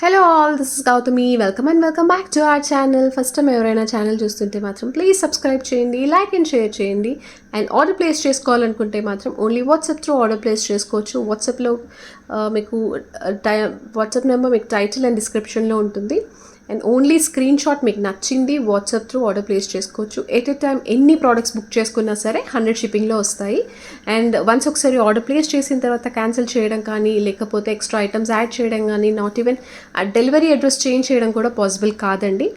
Hello all, this is Gautami. Welcome and welcome back to our channel. First time ఎవరైనా channel చూస్తుంటే మాత్రం please subscribe చేయండి, like and share చేయండి. And order place చేసుకోవాలనుకుంటే మాత్రం only WhatsApp through order place చేసుకోవచ్చు. వాట్సాప్లో మీకు వాట్సాప్ నెంబర్ మీకు టైటిల్ అండ్ డిస్క్రిప్షన్లో ఉంటుంది. అండ్ ఓన్లీ స్క్రీన్ షాట్ మీకు నచ్చింది వాట్సాప్ త్రూ ఆర్డర్ ప్లేస్ చేసుకోవచ్చు. ఎట్ ఎ టైం ఎన్ని ప్రోడక్ట్స్ బుక్ చేసుకున్నా సరే 100 షిప్పింగ్లో వస్తాయి. అండ్ వన్స్ ఒకసారి ఆర్డర్ ప్లేస్ చేసిన తర్వాత క్యాన్సిల్ చేయడం కానీ, లేకపోతే ఎక్స్ట్రా ఐటమ్స్ యాడ్ చేయడం కానీ, not even delivery address change చేయడం కూడా పాసిబుల్ కాదండి.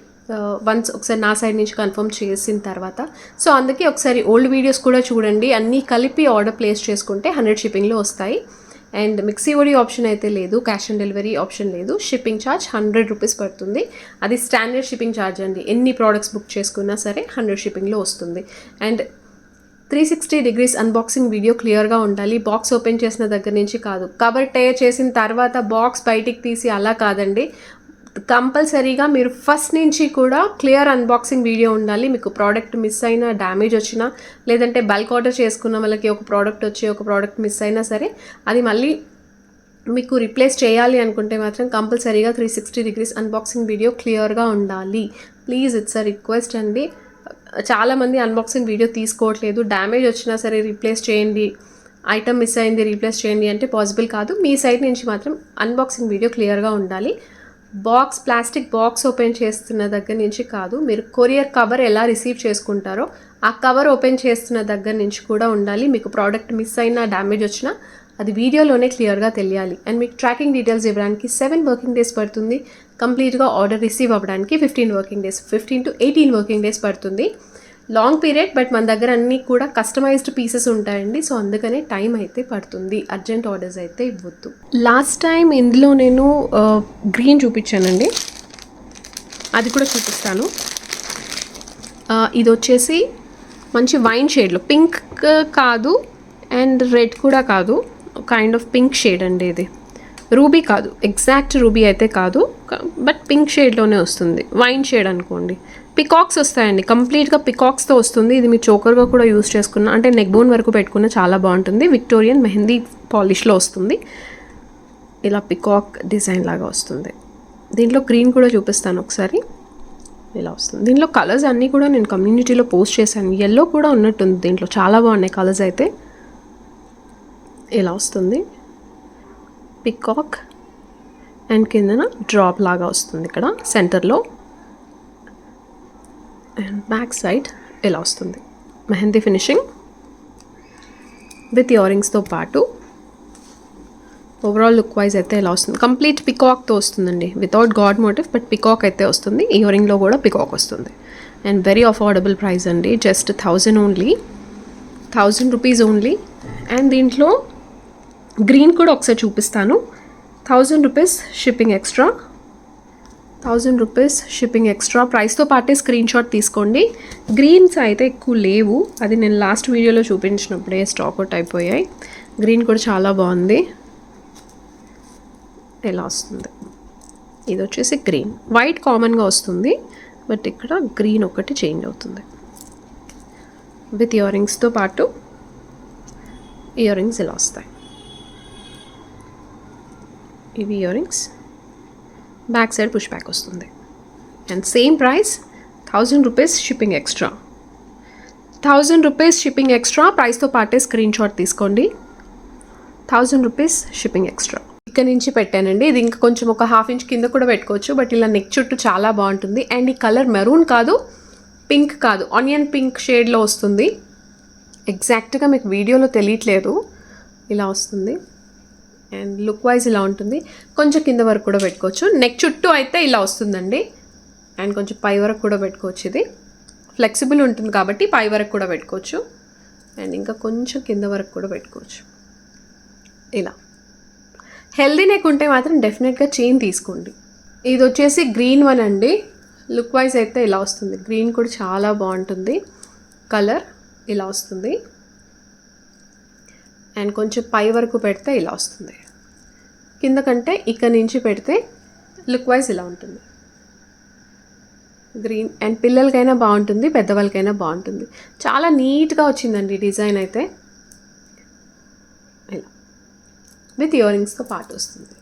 వన్స్ ఒకసారి నా సైడ్ నుంచి కన్ఫర్మ్ చేసిన తర్వాత. సో అందుకే ఒకసారి ఓల్డ్ వీడియోస్ కూడా చూడండి. అన్నీ కలిపి ఆర్డర్ ప్లేస్ చేసుకుంటే 100 షిప్పింగ్లో వస్తాయి. అండ్ మిక్సీ ఓడి ఆప్షన్ అయితే లేదు, క్యాష్ ఆన్ డెలివరీ ఆప్షన్ లేదు. షిప్పింగ్ ఛార్జ్ 100 రూపీస్ పడుతుంది. అది స్టాండర్డ్ షిప్పింగ్ ఛార్జ్ అండి. ఎన్ని ప్రోడక్ట్స్ బుక్ చేసుకున్నా సరే 100 షిప్పింగ్లో వస్తుంది. అండ్ 360 డిగ్రీస్ అన్బాక్సింగ్ వీడియో క్లియర్గా ఉండాలి. బాక్స్ ఓపెన్ చేసిన దగ్గర నుంచి కాదు, కవర్ టేర్ చేసిన తర్వాత బాక్స్ బయటికి తీసి అలా కాదండి. కంపల్సరీగా మీరు ఫస్ట్ నుంచి కూడా క్లియర్ అన్బాక్సింగ్ వీడియో ఉండాలి. మీకు ప్రోడక్ట్ మిస్ అయినా, డ్యామేజ్ వచ్చినా, లేదంటే బల్క్ ఆర్డర్ చేసుకున్న వాళ్ళకి ఒక ప్రోడక్ట్ వచ్చి ఒక ప్రోడక్ట్ మిస్ అయినా సరే అది మళ్ళీ మీకు రీప్లేస్ చేయాలి అనుకుంటే మాత్రం కంపల్సరీగా 360 డిగ్రీస్ అన్బాక్సింగ్ వీడియో క్లియర్గా ఉండాలి. ప్లీజ్, ఇట్స్ అ రిక్వెస్ట్ అండి. చాలామంది అన్బాక్సింగ్ వీడియో తీసుకోవట్లేదు. డ్యామేజ్ వచ్చినా సరే రీప్లేస్ చేయండి, ఐటమ్ మిస్ అయింది రీప్లేస్ చేయండి అంటే పాసిబుల్ కాదు. మీ సైడ్ నుంచి మాత్రం అన్బాక్సింగ్ వీడియో క్లియర్గా ఉండాలి. బాక్స్, ప్లాస్టిక్ బాక్స్ ఓపెన్ చేస్తున్న దగ్గర నుంచి కాదు, మీరు కొరియర్ కవర్ ఎలా రిసీవ్ చేసుకుంటారో ఆ కవర్ ఓపెన్ చేస్తున్న దగ్గర నుంచి కూడా ఉండాలి. మీకు ప్రోడక్ట్ మిస్ అయినా, డ్యామేజ్ వచ్చినా అది వీడియోలోనే క్లియర్గా తెలియాలి. అండ్ మీకు ట్రాకింగ్ డీటెయిల్స్ ఇవ్వడానికి 7 వర్కింగ్ డేస్ పడుతుంది. కంప్లీట్గా ఆర్డర్ రిసీవ్ అవ్వడానికి 15 working days, 15 to 18 working days పడుతుంది. లాంగ్ పీరియడ్, బట్ మన దగ్గర అన్నీ కూడా కస్టమైజ్డ్ పీసెస్ ఉంటాయండి. సో అందుకనే టైం అయితే పడుతుంది. అర్జెంట్ ఆర్డర్స్ అయితే ఇవ్వద్దు. లాస్ట్ టైం ఇందులో నేను గ్రీన్ చూపించానండి, అది కూడా చూపిస్తాను. ఇది వచ్చేసి మంచి వైన్ షేడ్లో, పింక్ కాదు అండ్ రెడ్ కూడా కాదు, కైండ్ ఆఫ్ పింక్ షేడ్ అండి. ఇది రూబీ కాదు, ఎగ్జాక్ట్ రూబీ అయితే కాదు, బట్ పింక్ షేడ్లోనే వస్తుంది. వైన్ షేడ్ అనుకోండి. పికాక్స్ వస్తాయండి, కంప్లీట్గా పికాక్స్తో వస్తుంది. ఇది మీ చోకర్గా కూడా యూస్ చేసుకున్న, అంటే నెక్ బోన్ వరకు పెట్టుకున్న చాలా బాగుంటుంది. విక్టోరియన్ మెహందీ పాలిష్లో వస్తుంది. ఇలా పికాక్ డిజైన్ లాగా వస్తుంది. దీంట్లో గ్రీన్ కూడా చూపిస్తాను ఒకసారి. ఇలా వస్తుంది. దీంట్లో కలర్స్ అన్నీ కూడా నేను కమ్యూనిటీలో పోస్ట్ చేశాను. ఎల్లో కూడా ఉన్నట్టుంది దీంట్లో, చాలా బాగున్నాయి కలర్స్ అయితే. ఇలా వస్తుంది పికాక్, అండ్ కిందన డ్రాప్ లాగా వస్తుంది ఇక్కడ సెంటర్లో. అండ్ బ్యాక్ సైడ్ ఇలా వస్తుంది మెహందీ ఫినిషింగ్ విత్ ఇయర్ రింగ్స్తో పాటు. ఓవరాల్ లుక్ వైజ్ అయితే ఇలా వస్తుంది. కంప్లీట్ పికాక్తో వస్తుందండి, without god motif, but peacock అయితే వస్తుంది. ఇయర్ రింగ్లో కూడా పికాక్ వస్తుంది. అండ్ వెరీ అఫోర్డబుల్ ప్రైస్ అండి, just 1000 only, 1000 rupees only. And దీంట్లో గ్రీన్ కూడా ఒకసారి చూపిస్తాను. 1000 rupees shipping extra, 1000 rupees shipping extra. ప్రైస్తో పాటే స్క్రీన్ షాట్ తీసుకోండి. గ్రీన్స్ అయితే ఎక్కువ లేవు, అది నేను లాస్ట్ వీడియోలో చూపించినప్పుడే స్టాక్ అవుట్ అయిపోయాయి. గ్రీన్ కూడా చాలా బాగుంది. ఎలా వస్తుంది, ఇది వచ్చేసి గ్రీన్. వైట్ కామన్గా వస్తుంది, బట్ ఇక్కడ గ్రీన్ ఒకటి చేంజ్ అవుతుంది. విత్ ఇయర్ రింగ్స్తో పాటు ఇయర్ రింగ్స్ ఇలా వస్తాయి. ఇవి ear rings, back side push back వస్తుంది. And same price, 1000 rupees shipping extra, 1000 rupees shipping extra. ప్రైస్తో పాటే స్క్రీన్ షాట్ తీసుకోండి. 1000 రూపీస్ షిప్పింగ్ ఎక్స్ట్రా. ఇక్కడ నుంచి పెట్టానండి. ఇది ఇంకా కొంచెం ఒక 1/2 ఇంచ్ కింద కూడా పెట్టుకోవచ్చు, బట్ ఇలా నెక్ చుట్టూ చాలా బాగుంటుంది. అండ్ ఈ కలర్ మెరూన్ కాదు, పింక్ కాదు, ఆనియన్ పింక్ షేడ్లో వస్తుంది. ఎగ్జాక్ట్గా మీకు వీడియోలో తెలియట్లేదు, ఇలా వస్తుంది. అండ్ లుక్ వైజ్ ఇలా ఉంటుంది. కొంచెం కింద వరకు కూడా పెట్టుకోవచ్చు. నెక్ చుట్టూ అయితే ఇలా వస్తుందండి. అండ్ కొంచెం పై వరకు కూడా పెట్టుకోవచ్చు. ఇది ఫ్లెక్సిబుల్ ఉంటుంది కాబట్టి పై వరకు కూడా పెట్టుకోవచ్చు. అండ్ ఇంకా కొంచెం కింద వరకు కూడా పెట్టుకోవచ్చు. ఇలా హెల్దీ నెక్ ఉంటే మాత్రం డెఫినెట్గా చైన్ తీసుకోండి. ఇది వచ్చేసి గ్రీన్ వన్ అండి. లుక్ వైజ్ అయితే ఇలా వస్తుంది. గ్రీన్ కూడా చాలా బాగుంటుంది. కలర్ ఇలా వస్తుంది. అండ్ కొంచెం పై వరకు పెడితే ఇలా వస్తుంది. కింద కంటే ఇక్కడ నుంచి పెడితే లుక్ వైజ్ ఇలా ఉంటుంది. గ్రీన్ అండ్ పిల్లలకైనా బాగుంటుంది, పెద్దవాళ్ళకైనా బాగుంటుంది. చాలా నీట్గా వచ్చిందండి డిజైన్ అయితే. ఇలా విత్ ఇయర్ రింగ్స్తో పాటు వస్తుంది.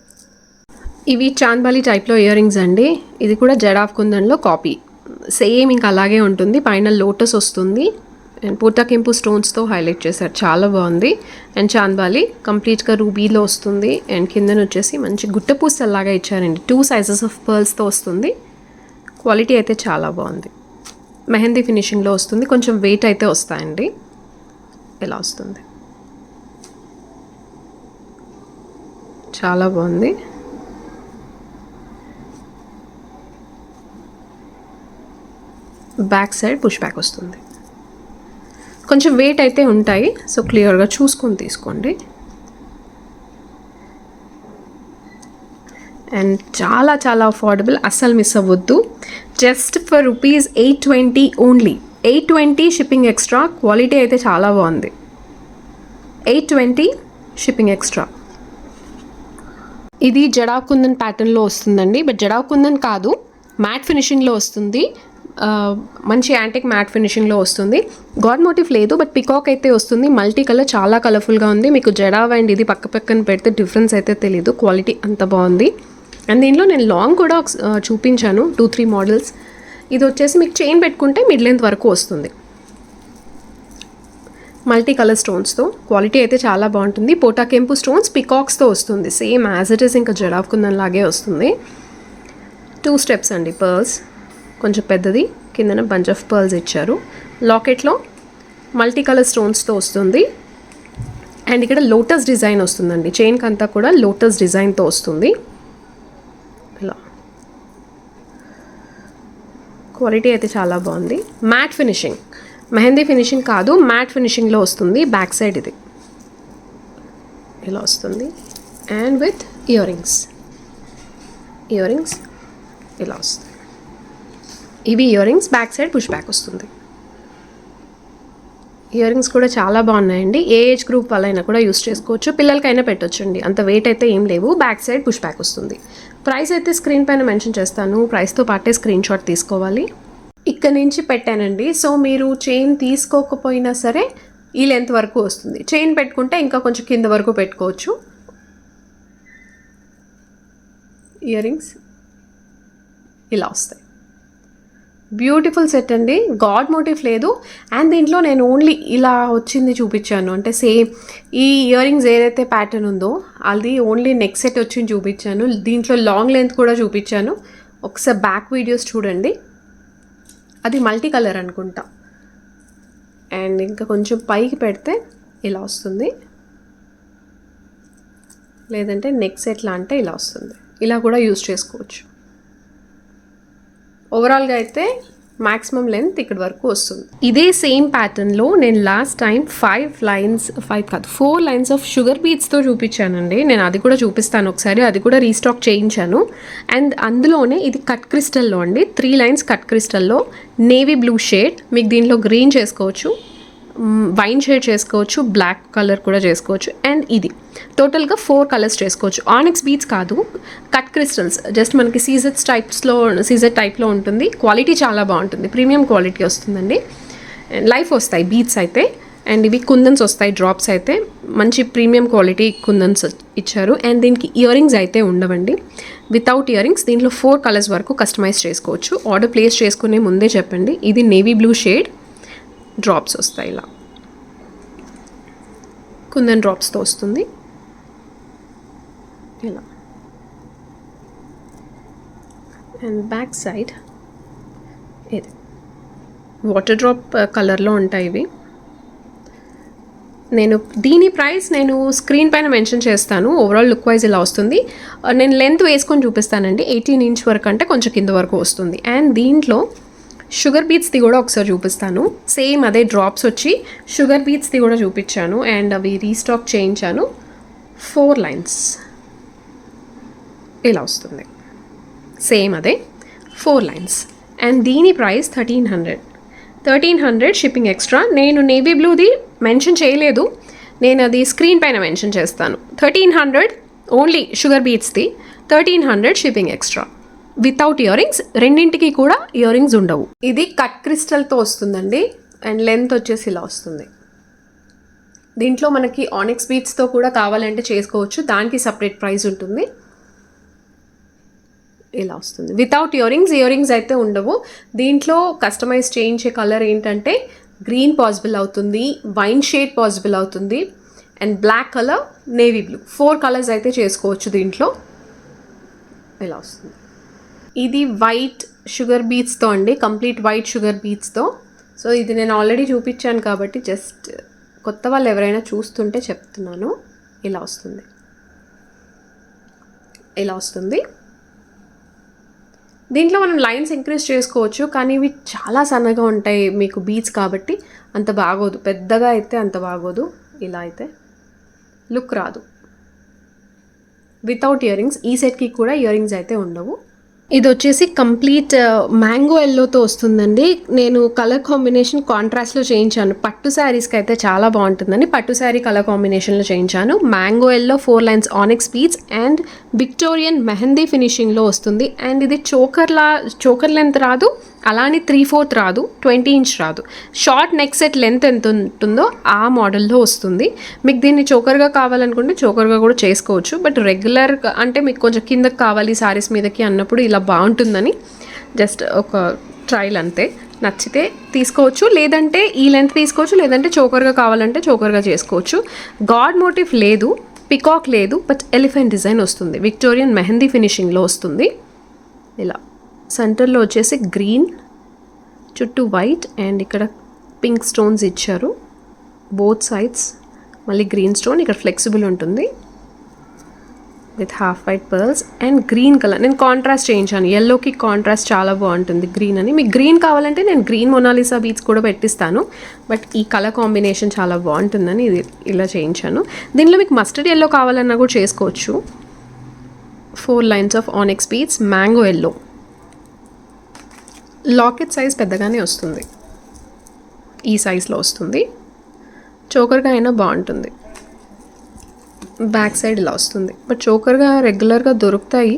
ఇవి చాంద్బాలి టైప్లో ఇయర్ రింగ్స్ అండి. ఇది కూడా జడ్ ఆఫ్ కుందన్లో కాపీ, సేమ్ ఇంకా అలాగే ఉంటుంది. పైన లోటస్ వస్తుంది అండ్ పూటకెంపు స్టోన్స్తో హైలైట్ చేశారు, చాలా బాగుంది. అండ్ చాంద్బాలి కంప్లీట్గా రూబీలో వస్తుంది అండ్ కిందన వచ్చేసి మంచి గుట్టపూసల్లాగా ఇచ్చారండి. 2 సైజెస్ ఆఫ్ పర్ల్స్తో వస్తుంది. క్వాలిటీ అయితే చాలా బాగుంది. మెహందీ ఫినిషింగ్లో వస్తుంది, కొంచెం వెయిట్ అయితే వస్తాయండి. ఇలా వస్తుంది, చాలా బాగుంది. బ్యాక్ సైడ్ పుష్ బ్యాక్ వస్తుంది. కొంచెం వెయిట్ అయితే ఉంటాయి, సో క్లియర్గా చూసుకొని తీసుకోండి. అండ్ చాలా చాలా అఫోర్డబుల్, అస్సలు మిస్ అవ్వద్దు. Just for ₹820 only. 820 shipping extra. Quality అయితే చాలా బాగుంది. 820 షిప్పింగ్ ఎక్స్ట్రా. ఇది జడావ్ కుందన్ ప్యాటర్న్లో వస్తుందండి, బట్ జడావ్ కుందన్ కాదు, మ్యాట్ ఫినిషింగ్లో వస్తుంది. మంచి యాంటిక్ మ్యాట్ ఫినిషింగ్లో వస్తుంది. గాడ్ మోటివ్ లేదు, బట్ పికాక్ అయితే వస్తుంది. మల్టీ కలర్, చాలా కలర్ఫుల్గా ఉంది. మీకు జడావ్ అండ్ ఇది పక్క పక్కన పెడితే డిఫరెన్స్ అయితే తెలీదు. క్వాలిటీ అంత బాగుంది. అండ్ దీనిలో నేను లాంగ్ కూడా చూపించాను, 2-3 మోడల్స్. ఇది వచ్చేసి మీకు చైన్ పెట్టుకుంటే మిడ్ లెంత్ వరకు వస్తుంది. మల్టీ కలర్ స్టోన్స్తో క్వాలిటీ అయితే చాలా బాగుంటుంది. పోటాకెంపు స్టోన్స్ పికాక్స్తో వస్తుంది, సేమ్ యాజ్ ఇట్ ఈస్ ఇంకా జడావ్ కుందన్ లాగే వస్తుంది. 2 స్టెప్స్ అండి. పర్ల్స్ కొంచెం పెద్దది, కిందన బంచ్ ఆఫ్ పర్ల్స్ ఇచ్చారు. లాకెట్లో మల్టీ కలర్ స్టోన్స్తో వస్తుంది. అండ్ ఇక్కడ లోటస్ డిజైన్ వస్తుందండి. చైన్కి అంతా కూడా లోటస్ డిజైన్తో వస్తుంది. ఇలా క్వాలిటీ అయితే చాలా బాగుంది. మ్యాట్ ఫినిషింగ్, మెహందీ ఫినిషింగ్ కాదు, మ్యాట్ ఫినిషింగ్లో వస్తుంది. బ్యాక్ సైడ్ ఇది ఇలా వస్తుంది. అండ్ విత్ ఇయర్ రింగ్స్ ఇలా వస్తుంది. ఇవి ear rings, back side push back వస్తుంది. ఇయర్ రింగ్స్ కూడా చాలా బాగున్నాయండి. ఏ ఏజ్ గ్రూప్ వాళ్ళైనా కూడా యూస్ చేసుకోవచ్చు, పిల్లలకైనా పెట్టొచ్చండి. అంత వెయిట్ అయితే ఏం లేవు. బ్యాక్ సైడ్ పుష్ బ్యాక్ వస్తుంది. ప్రైస్ అయితే స్క్రీన్ పైన మెన్షన్ చేస్తాను. ప్రైస్తో పాటే స్క్రీన్ షాట్ తీసుకోవాలి. ఇక్కడ నుంచి పెట్టానండి, సో మీరు చైన్ తీసుకోకపోయినా సరే ఈ లెంత్ వరకు వస్తుంది. చైన్ పెట్టుకుంటే ఇంకా కొంచెం కింద వరకు పెట్టుకోవచ్చు. ఇయర్ రింగ్స్ ఇలా వస్తాయి. బ్యూటిఫుల్ సెట్ అండి. గాడ్ మోటివ్ లేదు. అండ్ దీంట్లో నేను ఓన్లీ ఇలా వచ్చింది చూపించాను, అంటే సేమ్ ఈ ఇయర్ రింగ్స్ ఏదైతే ప్యాటర్న్ ఉందో అది ఓన్లీ నెక్ సెట్ వచ్చింది చూపించాను. దీంట్లో లాంగ్ లెంత్ కూడా చూపించాను. ఒకసారి బ్యాక్ వీడియోస్ చూడండి. అది మల్టీ కలర్ అనుకుంటా. అండ్ ఇంకా కొంచెం పైకి పెడితే ఇలా వస్తుంది, లేదంటే నెక్ సెట్లా అంటే ఇలా వస్తుంది. ఇలా కూడా యూజ్ చేసుకోవచ్చు. ఓవరాల్గా అయితే మ్యాక్సిమం లెంత్ ఇక్కడ వరకు వస్తుంది. ఇదే సేమ్ ప్యాటర్న్లో నేను last time 4 lines of sugar బీట్స్తో చూపించానండి. నేను అది కూడా చూపిస్తాను ఒకసారి. అది కూడా రీస్టాక్ చేయించాను. అండ్ అందులోనే ఇది కట్ క్రిస్టల్లో అండి. 3 లైన్స్ కట్ క్రిస్టల్లో, నేవీ బ్లూ షేడ్. మీకు దీంట్లో గ్రీన్ చేసుకోవచ్చు, వైన్ షేడ్ చేసుకోవచ్చు, బ్లాక్ కలర్ కూడా చేసుకోవచ్చు. అండ్ ఇది టోటల్గా 4 కలర్స్ చేసుకోవచ్చు. ఆనిక్స్ బీడ్స్ కాదు, కట్ క్రిస్టల్స్. జస్ట్ మనకి సీజర్ టైప్లో ఉంటుంది. క్వాలిటీ చాలా బాగుంటుంది, ప్రీమియం క్వాలిటీ వస్తుందండి. లైఫ్ వస్తాయి బీడ్స్ అయితే. అండ్ ఇవి కుందన్స్ వస్తాయి, డ్రాప్స్ అయితే మంచి ప్రీమియం క్వాలిటీ కుందన్స్ ఇచ్చారు. అండ్ దీనికి ఇయర్ రింగ్స్ అయితే ఉండవండి. వితౌట్ ఇయర్ రింగ్స్ దీంట్లో 4 కలర్స్ వరకు కస్టమైజ్ చేసుకోవచ్చు. ఆర్డర్ ప్లేస్ చేసుకునే ముందే చెప్పండి. ఇది నేవీ బ్లూ షేడ్, డ్రాప్స్ వస్తాయి. ఇలా కుందన్ డ్రాప్స్తో వస్తుంది. ఇలా అండ్ బ్యాక్ సైడ్ ఇది వాటర్ డ్రాప్ కలర్లో ఉంటాయి ఇవి. దీని ప్రైస్ నేను స్క్రీన్ పైన మెన్షన్ చేస్తాను. ఓవరాల్ లుక్ వైజ్ ఇలా వస్తుంది. నేను లెంత్ వేసుకొని చూపిస్తానండి. 18 ఇంచ్ వరకు అంటే కొంచెం కింద వరకు వస్తుంది. అండ్ దీంట్లో షుగర్ బీట్స్ది కూడా ఒకసారి చూపిస్తాను. సేమ్ అదే డ్రాప్స్ వచ్చి షుగర్ బీట్స్ది కూడా చూపించాను. అండ్ అవి రీస్టాక్ చేయించాను. 4 లైన్స్ ఇలా వస్తుంది. సేమ్ అదే 4 లైన్స్. అండ్ దీని ప్రైస్ 1300 షిప్పింగ్ ఎక్స్ట్రా. నేను నేవీ బ్లూది మెన్షన్ చేయలేదు, నేను అది స్క్రీన్ పైన మెన్షన్ చేస్తాను. 1300 ఓన్లీ షుగర్ బీట్స్ది, 1300 shipping extra. Without ear rings. రెండింటికి కూడా ఇయర్ రింగ్స్ ఉండవు. ఇది కట్ క్రిస్టల్తో వస్తుందండి. అండ్ లెంత్ వచ్చేసి ఇలా వస్తుంది. దీంట్లో మనకి ఆనిక్స్ బీట్స్తో కూడా కావాలంటే చేసుకోవచ్చు, దానికి సపరేట్ ప్రైస్ ఉంటుంది. ఇలా వస్తుంది. వితౌట్ ఇయరింగ్స్ అయితే ఉండవు. దీంట్లో కస్టమైజ్ చేయించే కలర్ ఏంటంటే గ్రీన్ పాసిబుల్ అవుతుంది, వైన్ షేడ్ పాసిబుల్ అవుతుంది, and black colour, navy blue, 4 colours అయితే చేసుకోవచ్చు దీంట్లో. ఇలా వస్తుంది. ఇది వైట్ షుగర్ బీట్స్తో అండి, కంప్లీట్ వైట్ షుగర్ బీట్స్తో. సో ఇది నేను ఆల్రెడీ చూపించాను కాబట్టి జస్ట్ కొత్త వాళ్ళు ఎవరైనా చూస్తుంటే చెప్తున్నాను. ఇలా వస్తుంది. ఇలా వస్తుంది. దీంట్లో మనం లైన్స్ ఇంక్రీజ్ చేసుకోవచ్చు, కానీ ఇవి చాలా సన్నగా ఉంటాయి మీకు బీట్స్ కాబట్టి అంత బాగోదు, పెద్దగా అయితే అంత బాగోదు. ఇలా అయితే లుక్ రాదు. వితౌట్ ఇయరింగ్స్, ఈ సెట్కి కూడా ఇయరింగ్స్ అయితే ఉండవు. ఇది వచ్చేసి కంప్లీట్ మ్యాంగో ఎల్లోతో వస్తుందండి. నేను కలర్ కాంబినేషన్ కాంట్రాస్ట్లో చేయించాను. పట్టు శారీస్కి అయితే చాలా బాగుంటుందని పట్టు శారీ కలర్ కాంబినేషన్లో చేయించాను. Mango yellow 4 lines onyx beads and Victorian mehndi ఫినిషింగ్లో వస్తుంది. అండ్ ఇది చోకర్ లెంత్ రాదు, అలానే 3/4 రాదు, 20 ఇంచ్ రాదు. షార్ట్ నెక్ సెట్ లెంత్ ఎంత ఉంటుందో ఆ మోడల్లో వస్తుంది. మీకు దీన్ని చోకర్గా కావాలనుకుంటే చోకర్గా కూడా చేసుకోవచ్చు. బట్ రెగ్యులర్గా అంటే మీకు కొంచెం కిందకి కావాలి శారీస్ మీదకి అన్నప్పుడు ఇలా బాగుంటుందని జస్ట్ ఒక ట్రయల్ అంతే. నచ్చితే తీసుకోవచ్చు, లేదంటే ఈ లెంత్ తీసుకోవచ్చు, లేదంటే చోకర్గా కావాలంటే చోకర్గా చేసుకోవచ్చు. గాడ్ మోటివ్ లేదు, పికాక్ లేదు, బట్ ఎలిఫెంట్ డిజైన్ వస్తుంది. విక్టోరియన్ మెహందీ ఫినిషింగ్లో వస్తుంది. ఇలా సెంటర్లో వచ్చేసి గ్రీన్, చుట్టూ వైట్ అండ్ ఇక్కడ పింక్ స్టోన్స్ ఇచ్చారు బోత్ సైడ్స్. మళ్ళీ గ్రీన్ స్టోన్ ఇక్కడ ఫ్లెక్సిబుల్ ఉంటుంది with half white pearls and green colour. నేను కాంట్రాస్ట్ చేయించాను, ఎల్లోకి కాంట్రాస్ట్ చాలా బాగుంటుంది గ్రీన్ అని. మీకు గ్రీన్ కావాలంటే నేను గ్రీన్ మొనాలిసా బీడ్స్ కూడా పెట్టిస్తాను, బట్ ఈ కలర్ కాంబినేషన్ చాలా బాగుంటుందని ఇది ఇలా చేయించాను. దీనిలో మీకు మస్టర్డ్ ఎల్లో కావాలన్నా కూడా చేసుకోవచ్చు. 4 lines of onyx beads, mango yellow. Locket size పెద్దగానే వస్తుంది, ఈ సైజ్లో వస్తుంది. చోకర్గా అయినా బాగుంటుంది. బ్యాక్ సైడ్ ఇలా వస్తుంది, బట్ చోకర్గా రెగ్యులర్గా దొరుకుతాయి.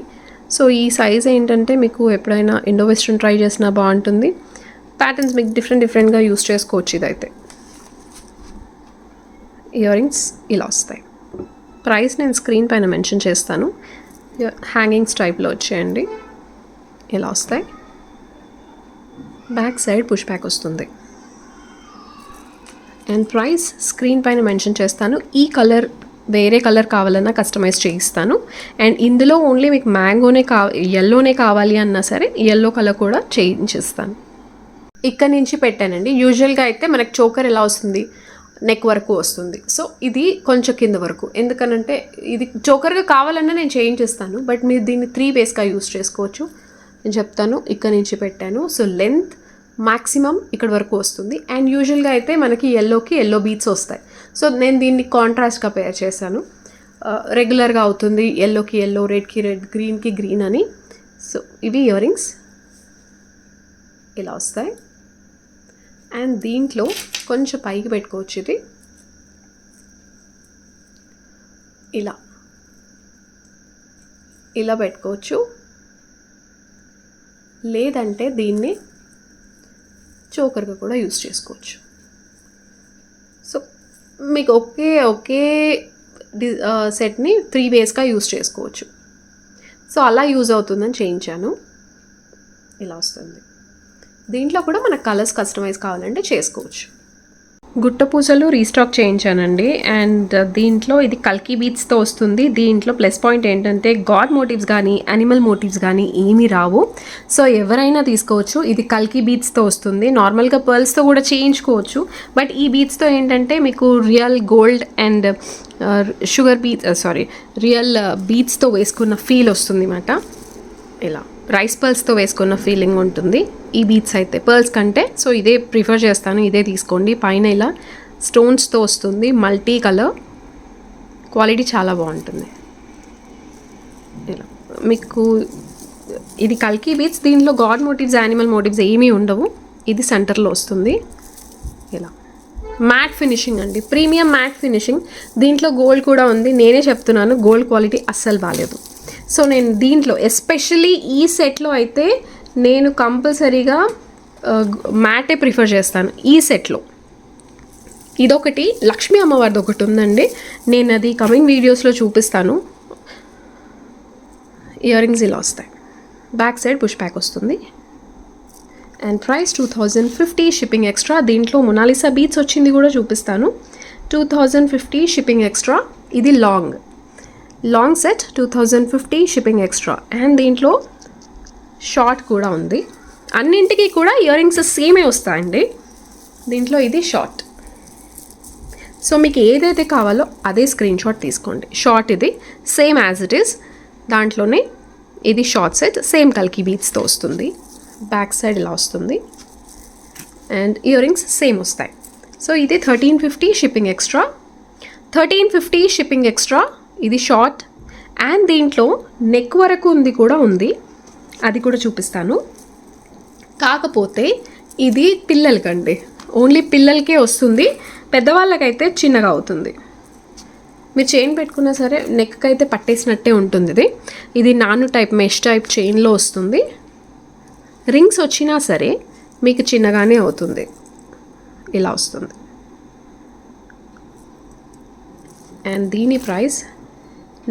సో ఈ సైజ్ ఏంటంటే మీకు ఎప్పుడైనా ఇండో వెస్ట్రన్ ట్రై చేసినా బాగుంటుంది. ప్యాటర్న్స్ మీకు డిఫరెంట్గా యూస్ చేసుకోవచ్చు. ఇదైతే ఇయర్ రింగ్స్ ఇలా వస్తాయి. ప్రైస్ నేను స్క్రీన్ పైన మెన్షన్ చేస్తాను. హ్యాంగింగ్స్ టైప్లో వచ్చేయండి. ఇలా వస్తాయి. బ్యాక్ సైడ్ పుష్ బ్యాక్ వస్తుంది. అండ్ ప్రైస్ స్క్రీన్ పైన మెన్షన్ చేస్తాను. ఈ కలర్ వేరే కలర్ కావాలన్నా కస్టమైజ్ చేయిస్తాను. అండ్ ఇందులో ఓన్లీ మీకు మ్యాంగోనే ఎల్లోనే కావాలి అన్నా సరే ఎల్లో కలర్ కూడా చేయించిస్తాను. ఇక్కడ నుంచి పెట్టానండి. యూజువల్గా అయితే మనకు చోకర్ ఎలా వస్తుంది, నెక్ వరకు వస్తుంది. సో ఇది కొంచెం కింద వరకు, ఎందుకనంటే ఇది చోకర్గా కావాలన్నా నేను చేయించిస్తాను, బట్ మీరు దీన్ని 3 వేస్గా యూస్ చేసుకోవచ్చు. నేను చెప్తాను. ఇక్కడ నుంచి పెట్టాను. సో లెంత్ మ్యాక్సిమం ఇక్కడ వరకు వస్తుంది. అండ్ యూజువల్గా అయితే మనకి ఎల్లోకి ఎల్లో బీట్స్ వస్తాయి. సో నేను దీన్ని కాంట్రాస్ట్గా పేర్ చేశాను. రెగ్యులర్గా అవుతుంది ఎల్లోకి ఎల్లో, రెడ్కి రెడ్, గ్రీన్కి గ్రీన్ అని. సో ఇవి ఇయర్ రింగ్స్ ఇలా వస్తాయి. అండ్ దీంట్లో కొంచెం పైకి పెట్టుకోవచ్చు. ఇది ఇలా పెట్టుకోవచ్చు, లేదంటే దీన్ని చోకర్గా కూడా యూస్ చేసుకోవచ్చు. సో మీకు ఒకే సెట్ని 3 వేస్గా యూస్ చేసుకోవచ్చు. సో అలా యూజ్ అవుతుందని చేయించాను. ఇలా వస్తుంది. దీంట్లో కూడా మనకు కలర్స్ కస్టమైజ్ కావాలంటే చేసుకోవచ్చు. గుట్టపూసలు రీస్టాక్ చేయించానండి. అండ్ దీంట్లో ఇది కల్కి బీట్స్తో వస్తుంది. దీంట్లో ప్లస్ పాయింట్ ఏంటంటే గాడ్ మోటివ్స్ కానీ యానిమల్ మోటివ్స్ కానీ ఏమీ రావు. సో ఎవరైనా తీసుకోవచ్చు. ఇది కల్కి బీట్స్తో వస్తుంది. నార్మల్గా పర్ల్స్తో కూడా చేయించుకోవచ్చు, బట్ ఈ బీట్స్తో ఏంటంటే మీకు రియల్ గోల్డ్ అండ్ రియల్ బీట్స్తో వేసుకున్న ఫీల్ వస్తుంది అన్నమాట. ఇలా రైస్ పర్ల్స్తో వేసుకున్న ఫీలింగ్ ఉంటుంది ఈ బీట్స్ అయితే పర్ల్స్ కంటే. సో ఇదే ప్రిఫర్ చేస్తాను, ఇదే తీసుకోండి. పైన ఇలా స్టోన్స్తో వస్తుంది, మల్టీ కలర్, క్వాలిటీ చాలా బాగుంటుంది. ఇలా మీకు ఇది కల్కి బీట్స్. దీంట్లో గాడ్ మోటివ్స్ యానిమల్ మోటివ్స్ ఏమీ ఉండవు. ఇది సెంటర్లో వస్తుంది. ఇలా మ్యాట్ ఫినిషింగ్ అండి, ప్రీమియం మ్యాట్ ఫినిషింగ్. దీంట్లో గోల్డ్ కూడా ఉంది. నేనే చెప్తున్నాను, గోల్డ్ క్వాలిటీ అస్సలు బాగాలేదు. సో నేను దీంట్లో ఎస్పెషల్లీ ఈ సెట్లో అయితే నేను కంపల్సరీగా మ్యాటే ప్రిఫర్ చేస్తాను. ఈ సెట్లో ఇదొకటి, లక్ష్మీ అమ్మవారిది ఒకటి ఉందండి. నేను అది కమింగ్ వీడియోస్లో చూపిస్తాను. ఇయర్ రింగ్స్ ఇలా వస్తాయి. బ్యాక్ సైడ్ పుష్ బ్యాక్ వస్తుంది. And price 2050 shipping extra. దీంట్లో మొనాలిసా బీట్స్ వచ్చింది కూడా చూపిస్తాను. 2050 షిప్పింగ్ ఎక్స్ట్రా. ఇది long set 2050 shipping extra. And దీంట్లో షార్ట్ కూడా ఉంది. అన్నింటికి కూడా ఇయర్ రింగ్స్ సేమే వస్తాయండి. దీంట్లో ఇది షార్ట్. సో మీకు ఏదైతే కావాలో అదే స్క్రీన్ షాట్ తీసుకోండి. షార్ట్ ఇది సేమ్ యాజ్ ఇట్ ఈస్. దాంట్లోనే ఇది షార్ట్ సెట్ సేమ్ కల్కి బీట్స్తో వస్తుంది. బ్యాక్ సైడ్ ఇలా వస్తుంది. అండ్ ఇయర్ రింగ్స్ సేమ్ వస్తాయి. సో ఇది 1350 షిప్పింగ్ ఎక్స్ట్రా. 1350 shipping extra. ఇది షార్ట్. అండ్ దీంట్లో నెక్ వరకు ఉంది కూడా ఉంది, అది కూడా చూపిస్తాను. కాకపోతే ఇది పిల్లలకండి, ఓన్లీ పిల్లలకే వస్తుంది. పెద్దవాళ్ళకైతే చిన్నగా అవుతుంది. మీరు చైన్ పెట్టుకున్నా సరే నెక్కి అయితే పట్టేసినట్టే ఉంటుంది. ఇది నాను టైప్ మెష్ టైప్ చైన్లో వస్తుంది. రింగ్స్ వచ్చినా సరే మీకు చిన్నగానే అవుతుంది. ఇలా వస్తుంది. అండ్ దీని ప్రైస్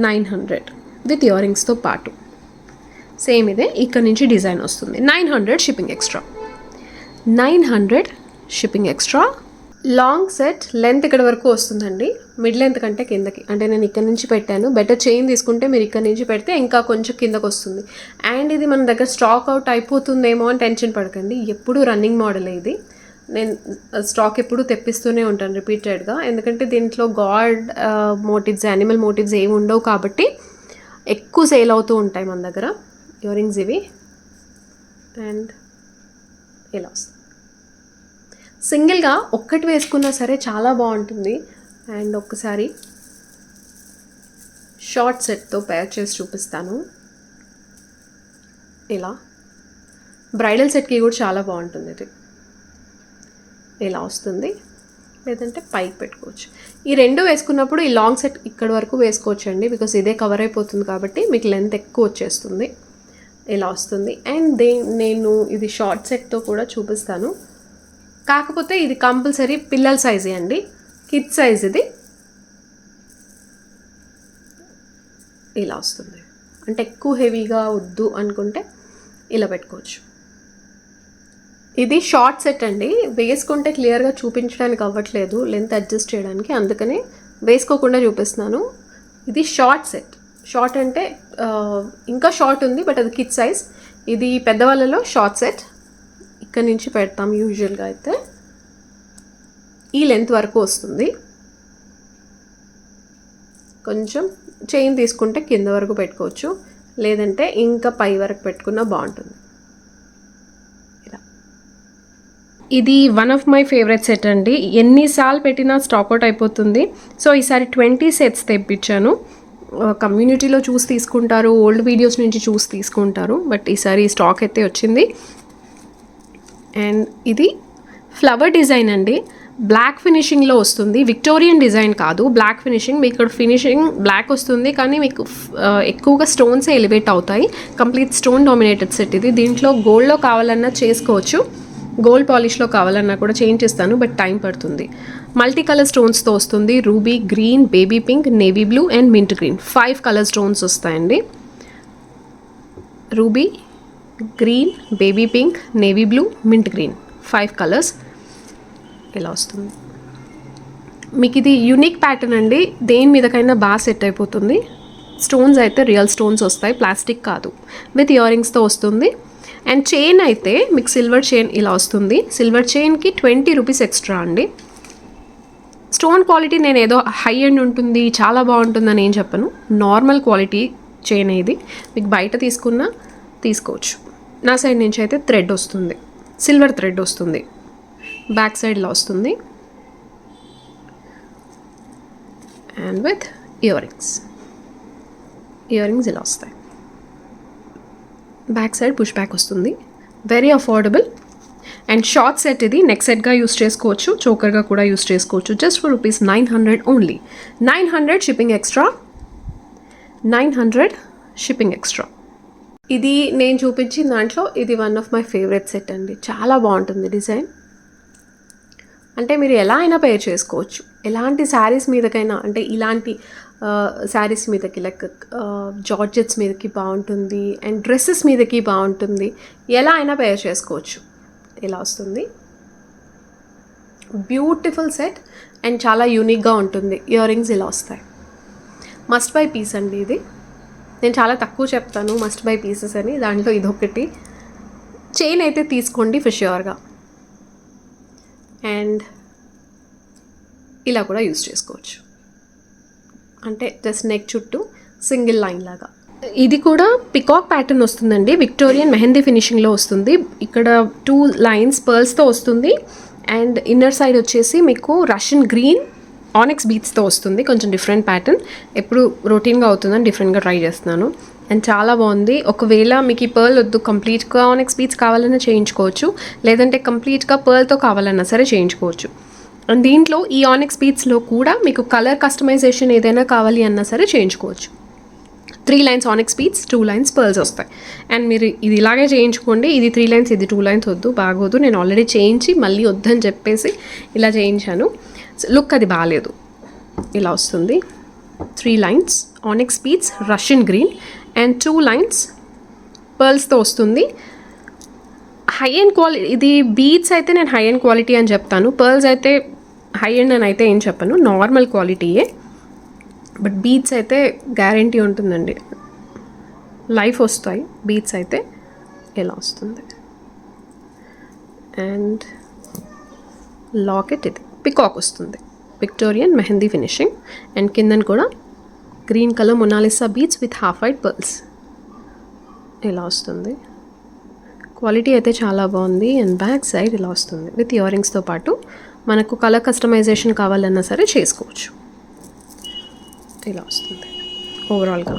900 విత్ ఇయర్ రింగ్స్తో పాటు. సేమ్ ఇదే, ఇక్కడ నుంచి డిజైన్ వస్తుంది. 900 shipping extra. 900 shipping extra. Long set length ఇక్కడ వరకు వస్తుందండి. మిడ్ లెంత్ కంటే కిందకి, అంటే నేను ఇక్కడ నుంచి పెట్టాను. బెటర్ చైన్ తీసుకుంటే మీరు ఇక్కడ నుంచి పెడితే ఇంకా కొంచెం కిందకు వస్తుంది. అండ్ ఇది మన దగ్గర స్టాక్ అవుట్ అయిపోతుందేమో అని టెన్షన్ పడకండి. ఎప్పుడు రన్నింగ్ మోడల్ ఇది. నేను స్టాక్ ఎప్పుడు తెప్పిస్తూనే ఉంటాను రిపీటెడ్గా. ఎందుకంటే దీంట్లో గాడ్ మోటివ్స్, యానిమల్ మోటివ్స్ ఏమి ఉండవు కాబట్టి ఎక్కువ సేల్ అవుతూ ఉంటాయి మన దగ్గర. ఇయర్ రింగ్స్ ఇవి. అండ్ ఇలా వస్తుంది. సింగిల్గా ఒక్కటి వేసుకున్నా సరే చాలా బాగుంటుంది. అండ్ ఒక్కసారి షార్ట్ సెట్తో పేర్ చేసి చూపిస్తాను. ఇలా బ్రైడల్ సెట్కి కూడా చాలా బాగుంటుంది ఇది. ఇలా వస్తుంది. లేదంటే పైకి పెట్టుకోవచ్చు. ఈ రెండు వేసుకున్నప్పుడు ఈ లాంగ్ సెట్ ఇక్కడ వరకు వేసుకోవచ్చు అండి, బికాస్ ఇదే కవర్ అయిపోతుంది కాబట్టి మీకు లెంత్ ఎక్కువ వచ్చేస్తుంది. ఇలా వస్తుంది. అండ్ నేను ఇది షార్ట్ సెట్తో కూడా చూపిస్తాను. కాకపోతే ఇది కంపల్సరీ పిల్లల సైజే అండి, కిడ్స్ సైజ్ ఇది. ఇలా వస్తుంది. అంటే ఎక్కువ హెవీగా వద్దు అనుకుంటే ఇలా పెట్టుకోవచ్చు. ఇది షార్ట్ సెట్ అండి. వేసుకుంటే క్లియర్గా చూపించడానికి అవ్వట్లేదు, లెంత్ అడ్జస్ట్ చేయడానికి, అందుకనే వేసుకోకుండా చూపిస్తున్నాను. ఇది షార్ట్ సెట్. షార్ట్ అంటే ఇంకా షార్ట్ ఉంది, బట్ అది కిడ్ సైజ్. ఇది పెద్దవాళ్ళలో షార్ట్ సెట్. ఇక్కడ నుంచి పెడతాం యూజువల్గా అయితే. ఈ లెంత్ వరకు వస్తుంది. కొంచెం చైన్ తీసుకుంటే కింద వరకు పెట్టుకోవచ్చు, లేదంటే ఇంకా పై వరకు పెట్టుకున్నా బాగుంటుంది. ఇలా ఇది one of my favourite set అండి. ఎన్నిసార్లు పెట్టినా స్టాక్అవుట్ అయిపోతుంది. సో ఈసారి 20 సెట్స్ తెప్పించాను. కమ్యూనిటీలో చూసి తీసుకుంటారు, ఓల్డ్ వీడియోస్ నుంచి చూసి తీసుకుంటారు, బట్ ఈసారి స్టాక్ అయితే వచ్చింది. అండ్ ఇది ఫ్లవర్ డిజైన్ అండి. బ్లాక్ ఫినిషింగ్లో వస్తుంది. విక్టోరియన్ డిజైన్ కాదు, బ్లాక్ ఫినిషింగ్. మీకు ఇక్కడ ఫినిషింగ్ బ్లాక్ వస్తుంది, కానీ మీకు ఎక్కువగా స్టోన్సే ఎలివేట్ అవుతాయి. కంప్లీట్ స్టోన్ డామినేటెడ్ సెట్ ఇది. దీంట్లో గోల్డ్లో కావాలన్నా చేసుకోవచ్చు, గోల్డ్ పాలిష్లో కావాలన్నా కూడా చేంజ్ చేస్తాను, బట్ టైం పడుతుంది. మల్టీ కలర్ స్టోన్స్తో వస్తుంది. Ruby, green, baby pink, navy blue and mint green. 5 colour stones వస్తాయండి. Ruby, green, baby pink, navy blue, mint green, 5 colours. ఇలా వస్తుంది. మీకు ఇది యూనిక్ ప్యాటర్న్ అండి. దేని మీదకైనా బాగా సెట్ అయిపోతుంది. స్టోన్స్ అయితే రియల్ స్టోన్స్ వస్తాయి, ప్లాస్టిక్ కాదు. విత్ ఇయర్ రింగ్స్తో వస్తుంది. అండ్ చైన్ అయితే మీకు సిల్వర్ చైన్ ఇలా వస్తుంది. సిల్వర్ చైన్కి 20 రూపీస్ ఎక్స్ట్రా అండి. స్టోన్ క్వాలిటీ నేను ఏదో హై ఎండ్ ఉంటుంది, చాలా బాగుంటుందని ఏం చెప్పను. నార్మల్ క్వాలిటీ చైన్ ఇది. మీకు బయట తీసుకున్నా తీసుకోవచ్చు. నా సైడ్ నుంచి అయితే థ్రెడ్ వస్తుంది, సిల్వర్ థ్రెడ్ వస్తుంది. బ్యాక్ సైడ్లో వస్తుంది. And with ear rings. Ear rings ఇలా వస్తాయి. బ్యాక్ సైడ్ పుష్ బ్యాక్ వస్తుంది. Very affordable. And short set ఇది. నెక్ సెట్గా యూస్ చేసుకోవచ్చు, చోకర్గా కూడా యూస్ చేసుకోవచ్చు. Just for rupees 900 only. 900 shipping extra. 900 shipping extra. ఇది నేను చూపించిన దాంట్లో ఇది one of my favourite set అండి. చాలా బాగుంటుంది డిజైన్. అంటే మీరు ఎలా అయినా పేర్ చేసుకోవచ్చు, ఎలాంటి శారీస్ మీదకైనా. అంటే ఇలాంటి శారీస్ మీదకి, లైక్ జార్జెట్స్ మీదకి బాగుంటుంది, అండ్ డ్రెస్సెస్ మీదకి బాగుంటుంది. ఎలా అయినా పేర్ చేసుకోవచ్చు. ఇలా వస్తుంది, బ్యూటిఫుల్ సెట్ అండ్ చాలా యూనిక్గా ఉంటుంది. ఇయర్ రింగ్స్ ఇలా వస్తాయి. మస్ట్ బై పీస్ అండి ఇది. నేను చాలా తక్కువ చెప్తాను మస్ట్ బై పీసెస్ అని, దాంట్లో ఇదొకటి. చైన్ అయితే తీసుకోండి ఫర్ ష్యూర్గా. అండ్ ఇలా కూడా యూస్ చేసుకోవచ్చు, అంటే జస్ట్ నెక్ చుట్టూ సింగిల్ లైన్ లాగా. ఇది కూడా పికాక్ ప్యాటర్న్ వస్తుందండి, విక్టోరియన్ మెహందీ ఫినిషింగ్లో వస్తుంది. ఇక్కడ 2 లైన్స్ పర్ల్స్తో వస్తుంది, అండ్ ఇన్నర్ సైడ్ వచ్చేసి మీకు రష్యన్ గ్రీన్ ఆనిక్స్ బీట్స్తో వస్తుంది. కొంచెం డిఫరెంట్ ప్యాటర్న్, ఎప్పుడు రొటీన్గా అవుతుందని డిఫరెంట్గా ట్రై చేస్తున్నాను. అండ్ చాలా బాగుంది. ఒకవేళ మీకు ఈ పర్ల్ వద్దు, కంప్లీట్గా ఆనిక్స్ బీట్స్ కావాలన్నా చేయించుకోవచ్చు, లేదంటే కంప్లీట్గా పర్ల్తో కావాలన్నా సరే చేయించుకోవచ్చు. అండ్ దీంట్లో ఈ ఆనిక్స్ బీట్స్లో కూడా మీకు కలర్ కస్టమైజేషన్ ఏదైనా కావాలి అన్నా సరే చేయించుకోవచ్చు. 3 lines onyx beats, 2 lines pearls వస్తాయి. అండ్ మీరు ఇది ఇలాగే చేయించుకోండి. ఇది 3 లైన్స్, ఇది 2 లైన్స్ వద్దు, బాగోదు. నేను ఆల్రెడీ చేయించి మళ్ళీ వద్దని చెప్పేసి ఇలా చేయించాను. లుక్ అది బాగాలేదు. ఇలా వస్తుంది, 3 lines onyx beads Russian green and 2 lines పర్ల్స్తో వస్తుంది. High end quality. ఇది బీట్స్ అయితే నేను హై ఎండ్ క్వాలిటీ అని చెప్తాను, పర్ల్స్ అయితే హై ఎండ్ అని అయితే ఏం చెప్పను, నార్మల్ క్వాలిటీయే. బట్ బీట్స్ అయితే గ్యారంటీ ఉంటుందండి, లైఫ్ వస్తాయి బీట్స్ అయితే. ఎలా వస్తుంది. అండ్ లాకెట్ ఇది పికాక్ వస్తుంది, విక్టోరియన్ మెహందీ ఫినిషింగ్. అండ్ కిందన కూడా green colour Mona Lisa beads with half white pearls. ఇలా వస్తుంది, క్వాలిటీ అయితే చాలా బాగుంది. అండ్ బ్యాక్ సైడ్ ఇలా వస్తుంది విత్ ఇయర్ రింగ్స్తో పాటు. మనకు కలర్ కస్టమైజేషన్ కావాలన్నా సరే చేసుకోవచ్చు. ఇలా వస్తుంది ఓవరాల్గా.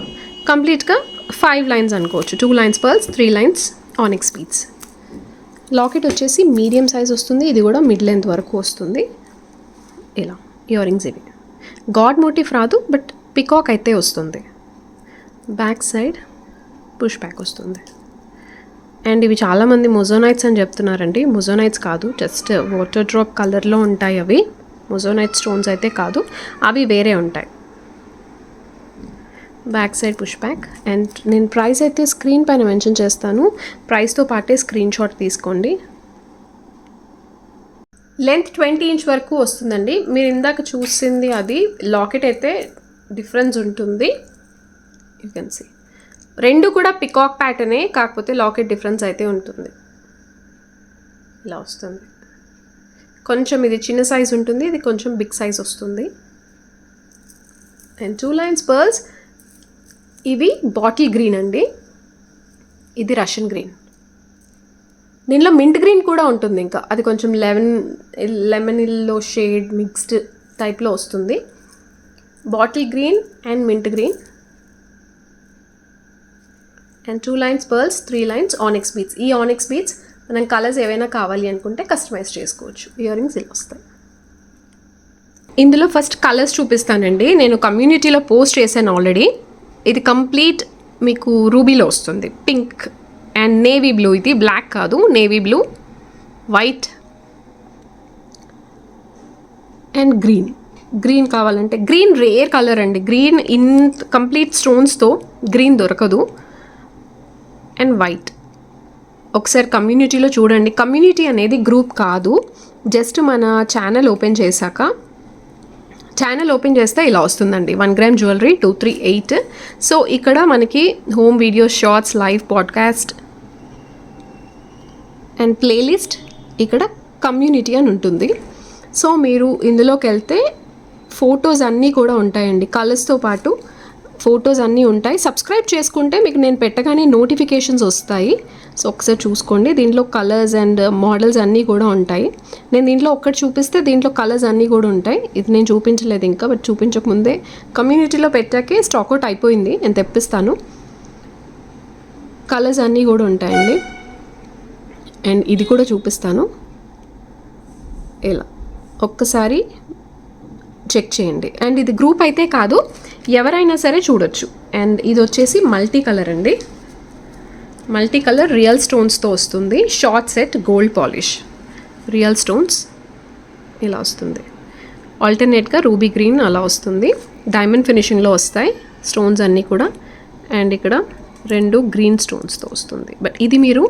కంప్లీట్గా 5 లైన్స్ అనుకోవచ్చు, 2 lines pearls, 3 lines onyx beats. Locket వచ్చేసి మీడియం సైజ్ వస్తుంది, ఇది కూడా మిడ్ లెంత్ వరకు వస్తుంది. ఇలా ఇయర్ రింగ్స్ ఇవి. గాడ్ మోటిఫ్ రాదు, బట్ పికాక్ అయితే వస్తుంది. బ్యాక్ సైడ్ పుష్ బ్యాక్ వస్తుంది. అండ్ ఇవి చాలామంది మొజోనైట్స్ అని చెప్తున్నారండి. మొజోనైట్స్ కాదు, జస్ట్ వాటర్ డ్రాప్ కలర్లో ఉంటాయి అవి. మొజోనైట్ స్టోన్స్ అయితే కాదు, అవి వేరే ఉంటాయి. Back side push back. And నేను ప్రైస్ అయితే స్క్రీన్ పైన మెన్షన్ చేస్తాను, ప్రైస్తో పాటే స్క్రీన్ షాట్ తీసుకోండి. లెంత్ 20 ఇంచ్ వరకు వస్తుందండి. మీరు ఇందాక చూసింది అది లాకెట్ అయితే డిఫరెన్స్ ఉంటుంది. యూ కెన్ సీ రెండు కూడా పికాక్ ప్యాటర్నే, కాకపోతే లాకెట్ డిఫరెన్స్ అయితే ఉంటుంది. ఇలా వస్తుంది. కొంచెం ఇది చిన్న సైజ్ ఉంటుంది, ఇది కొంచెం బిగ్ సైజ్ వస్తుంది. And 2 lines pearls. ఇవి బాటిల్ గ్రీన్ అండి, ఇది రష్యన్ గ్రీన్. దీనిలో మింట్ గ్రీన్ కూడా ఉంటుంది, ఇంకా అది కొంచెం లెమన్ ఇల్లో షేడ్ మిక్స్డ్ టైప్లో వస్తుంది. Bottle green and mint green. And 2 lines pearls, 3 lines onyx beats. ఈ ఆనిక్స్ బీట్స్ మనం కలర్స్ ఏవైనా కావాలి అనుకుంటే కస్టమైజ్ చేసుకోవచ్చు. ఇయర్ రింగ్స్ ఇలా వస్తాయి. ఇందులో ఫస్ట్ కలర్స్ చూపిస్తానండి. నేను కమ్యూనిటీలో పోస్ట్ చేశాను ఆల్రెడీ. ఇది కంప్లీట్ మీకు రూబీలో వస్తుంది, పింక్ అండ్ నేవీ బ్లూ. ఇది బ్లాక్ కాదు, navy blue, white and green. Green కావాలంటే గ్రీన్ రేర్ కలర్ అండి. గ్రీన్ ఇన్ కంప్లీట్ స్టోన్స్తో గ్రీన్ దొరకదు. And white. ఒకసారి కమ్యూనిటీలో చూడండి. కమ్యూనిటీ అనేది గ్రూప్ కాదు, జస్ట్ మన ఛానల్ ఓపెన్ చేశాక, ఛానల్ ఓపెన్ చేస్తే ఇలా వస్తుందండి. 1 గ్రామ్ జ్యువెలరీ 238. సో ఇక్కడ మనకి home videos, shorts, live podcast and playlist, ఇక్కడ కమ్యూనిటీ అని ఉంటుంది. సో మీరు ఇందులోకి వెళ్తే ఫొటోస్ అన్నీ కూడా ఉంటాయండి, కలర్స్తో పాటు ఫొటోస్ అన్నీ ఉంటాయి. సబ్స్క్రైబ్ చేసుకుంటే మీకు నేను పెట్టగానే నోటిఫికేషన్స్ వస్తాయి. సో ఒకసారి చూసుకోండి. దీంట్లో కలర్స్ అండ్ మోడల్స్ అన్నీ కూడా ఉంటాయి. నేను దీంట్లో ఒక్కటి చూపిస్తే దీంట్లో కలర్స్ అన్నీ కూడా ఉంటాయి. ఇది నేను చూపించలేదు ఇంకా, బట్ చూపించకముందే కమ్యూనిటీలో పెట్టాకే స్టాక్ అవుట్ అయిపోయింది. నేను తెప్పిస్తాను. కలర్స్ అన్నీ కూడా ఉంటాయండి. అండ్ ఇది కూడా చూపిస్తాను. ఇలా ఒక్కసారి చెక్ చేయండి. అండ్ ఇది గ్రూప్ అయితే కాదు, ఎవరైనా సరే చూడొచ్చు. అండ్ ఇది వచ్చేసి మల్టీ కలర్ అండి. మల్టీ కలర్ రియల్ స్టోన్స్తో వస్తుంది. Short set gold polish real stones ఇలా వస్తుంది. ఆల్టర్నేట్గా రూబీ గ్రీన్ అలా వస్తుంది. డైమండ్ ఫినిషింగ్లో వస్తాయి స్టోన్స్ అన్నీ కూడా. అండ్ ఇక్కడ 2 గ్రీన్ స్టోన్స్తో వస్తుంది. బట్ ఇది మీరు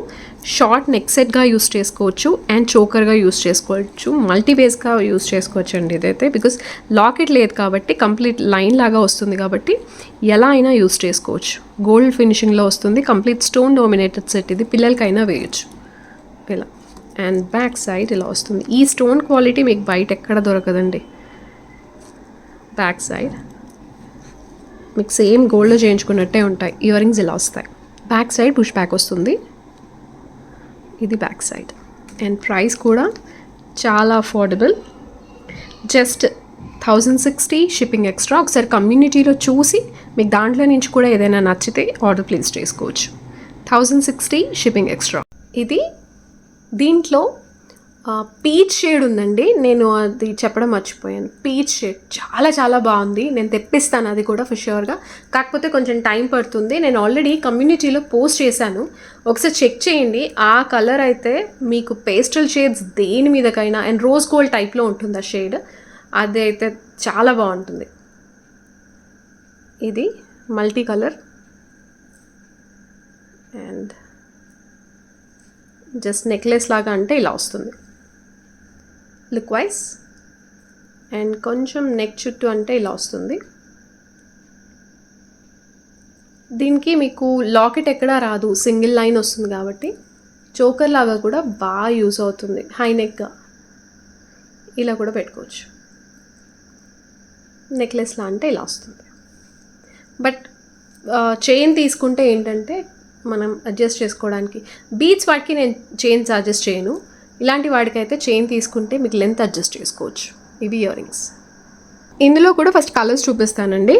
షార్ట్ నెక్ సెట్గా యూస్ చేసుకోవచ్చు అండ్ చోకర్గా యూస్ చేసుకోవచ్చు, మల్టీవేస్గా యూస్ చేసుకోవచ్చు అండి ఇదైతే. బికాస్ లాకెట్ లేదు కాబట్టి కంప్లీట్ లైన్ లాగా వస్తుంది కాబట్టి ఎలా అయినా యూస్ చేసుకోవచ్చు. గోల్డ్ ఫినిషింగ్లో వస్తుంది, కంప్లీట్ స్టోన్ డామినేటెడ్ సెట్ ఇది, పిల్లలకైనా వేయచ్చు ఇలా. అండ్ బ్యాక్ సైడ్ ఇలా వస్తుంది. ఈ స్టోన్ క్వాలిటీ మీకు బయట ఎక్కడ దొరకదండి. బ్యాక్ సైడ్ మీకు సేమ్ గోల్డ్లో చేయించుకున్నట్టే ఉంటాయి. ఇయర్ రింగ్స్ ఇలా వస్తాయి. బ్యాక్ సైడ్ పుష్ బ్యాక్ వస్తుంది. ఇది బ్యాక్ సైడ్. అండ్ ప్రైస్ కూడా చాలా అఫోర్డబుల్, జస్ట్ 1060 షిప్పింగ్ ఎక్స్ట్రా. ఒకసారి కమ్యూనిటీలో చూసి మీకు దాంట్లో నుంచి కూడా ఏదైనా నచ్చితే ఆర్డర్ ప్లేస్ చేసుకోవచ్చు. 1060 షిప్పింగ్ ఎక్స్ట్రా. ఇది దీంట్లో పీచ్ షేడ్ ఉందండి, నేను అది చెప్పడం మర్చిపోయాను. పీచ్ షేడ్ చాలా చాలా బాగుంది. నేను తెప్పిస్తాను అది కూడా ఫర్ ష్యూర్గా, కాకపోతే కొంచెం టైం పడుతుంది. నేను ఆల్రెడీ కమ్యూనిటీలో పోస్ట్ చేశాను, ఒకసారి చెక్ చేయండి. ఆ కలర్ అయితే మీకు పేస్టల్ షేడ్స్ దేని మీదకైనా, అండ్ రోజ్ గోల్డ్ టైప్లో ఉంటుంది ఆ షేడ్, అది అయితే చాలా బాగుంటుంది. ఇది multi colour and just necklace లాగా అంటే ఇలా వస్తుంది లుక్ వైజ్. అండ్ కొంచెం నెక్ చుట్టూ అంటే ఇలా వస్తుంది. దీనికి మీకు లాకెట్ ఎక్కడా రాదు, సింగిల్ లైన్ వస్తుంది కాబట్టి చోకర్ లాగా కూడా బాగా యూస్ అవుతుంది. హై నెక్గా ఇలా కూడా పెట్టుకోవచ్చు. నెక్లెస్లా అంటే ఇలా వస్తుంది. బట్ చైన్ తీసుకుంటే ఏంటంటే మనం అడ్జస్ట్ చేసుకోవడానికి, బీడ్స్ వాటికి నేను చైన్స్ అడ్జస్ట్ చేయను, ఇలాంటి వాటికైతే చైన్ తీసుకుంటే మీకు లెంత్ అడ్జస్ట్ చేసుకోవచ్చు. ఇవి ఇయర్ రింగ్స్. ఇందులో కూడా ఫస్ట్ కలర్స్ చూపిస్తానండి.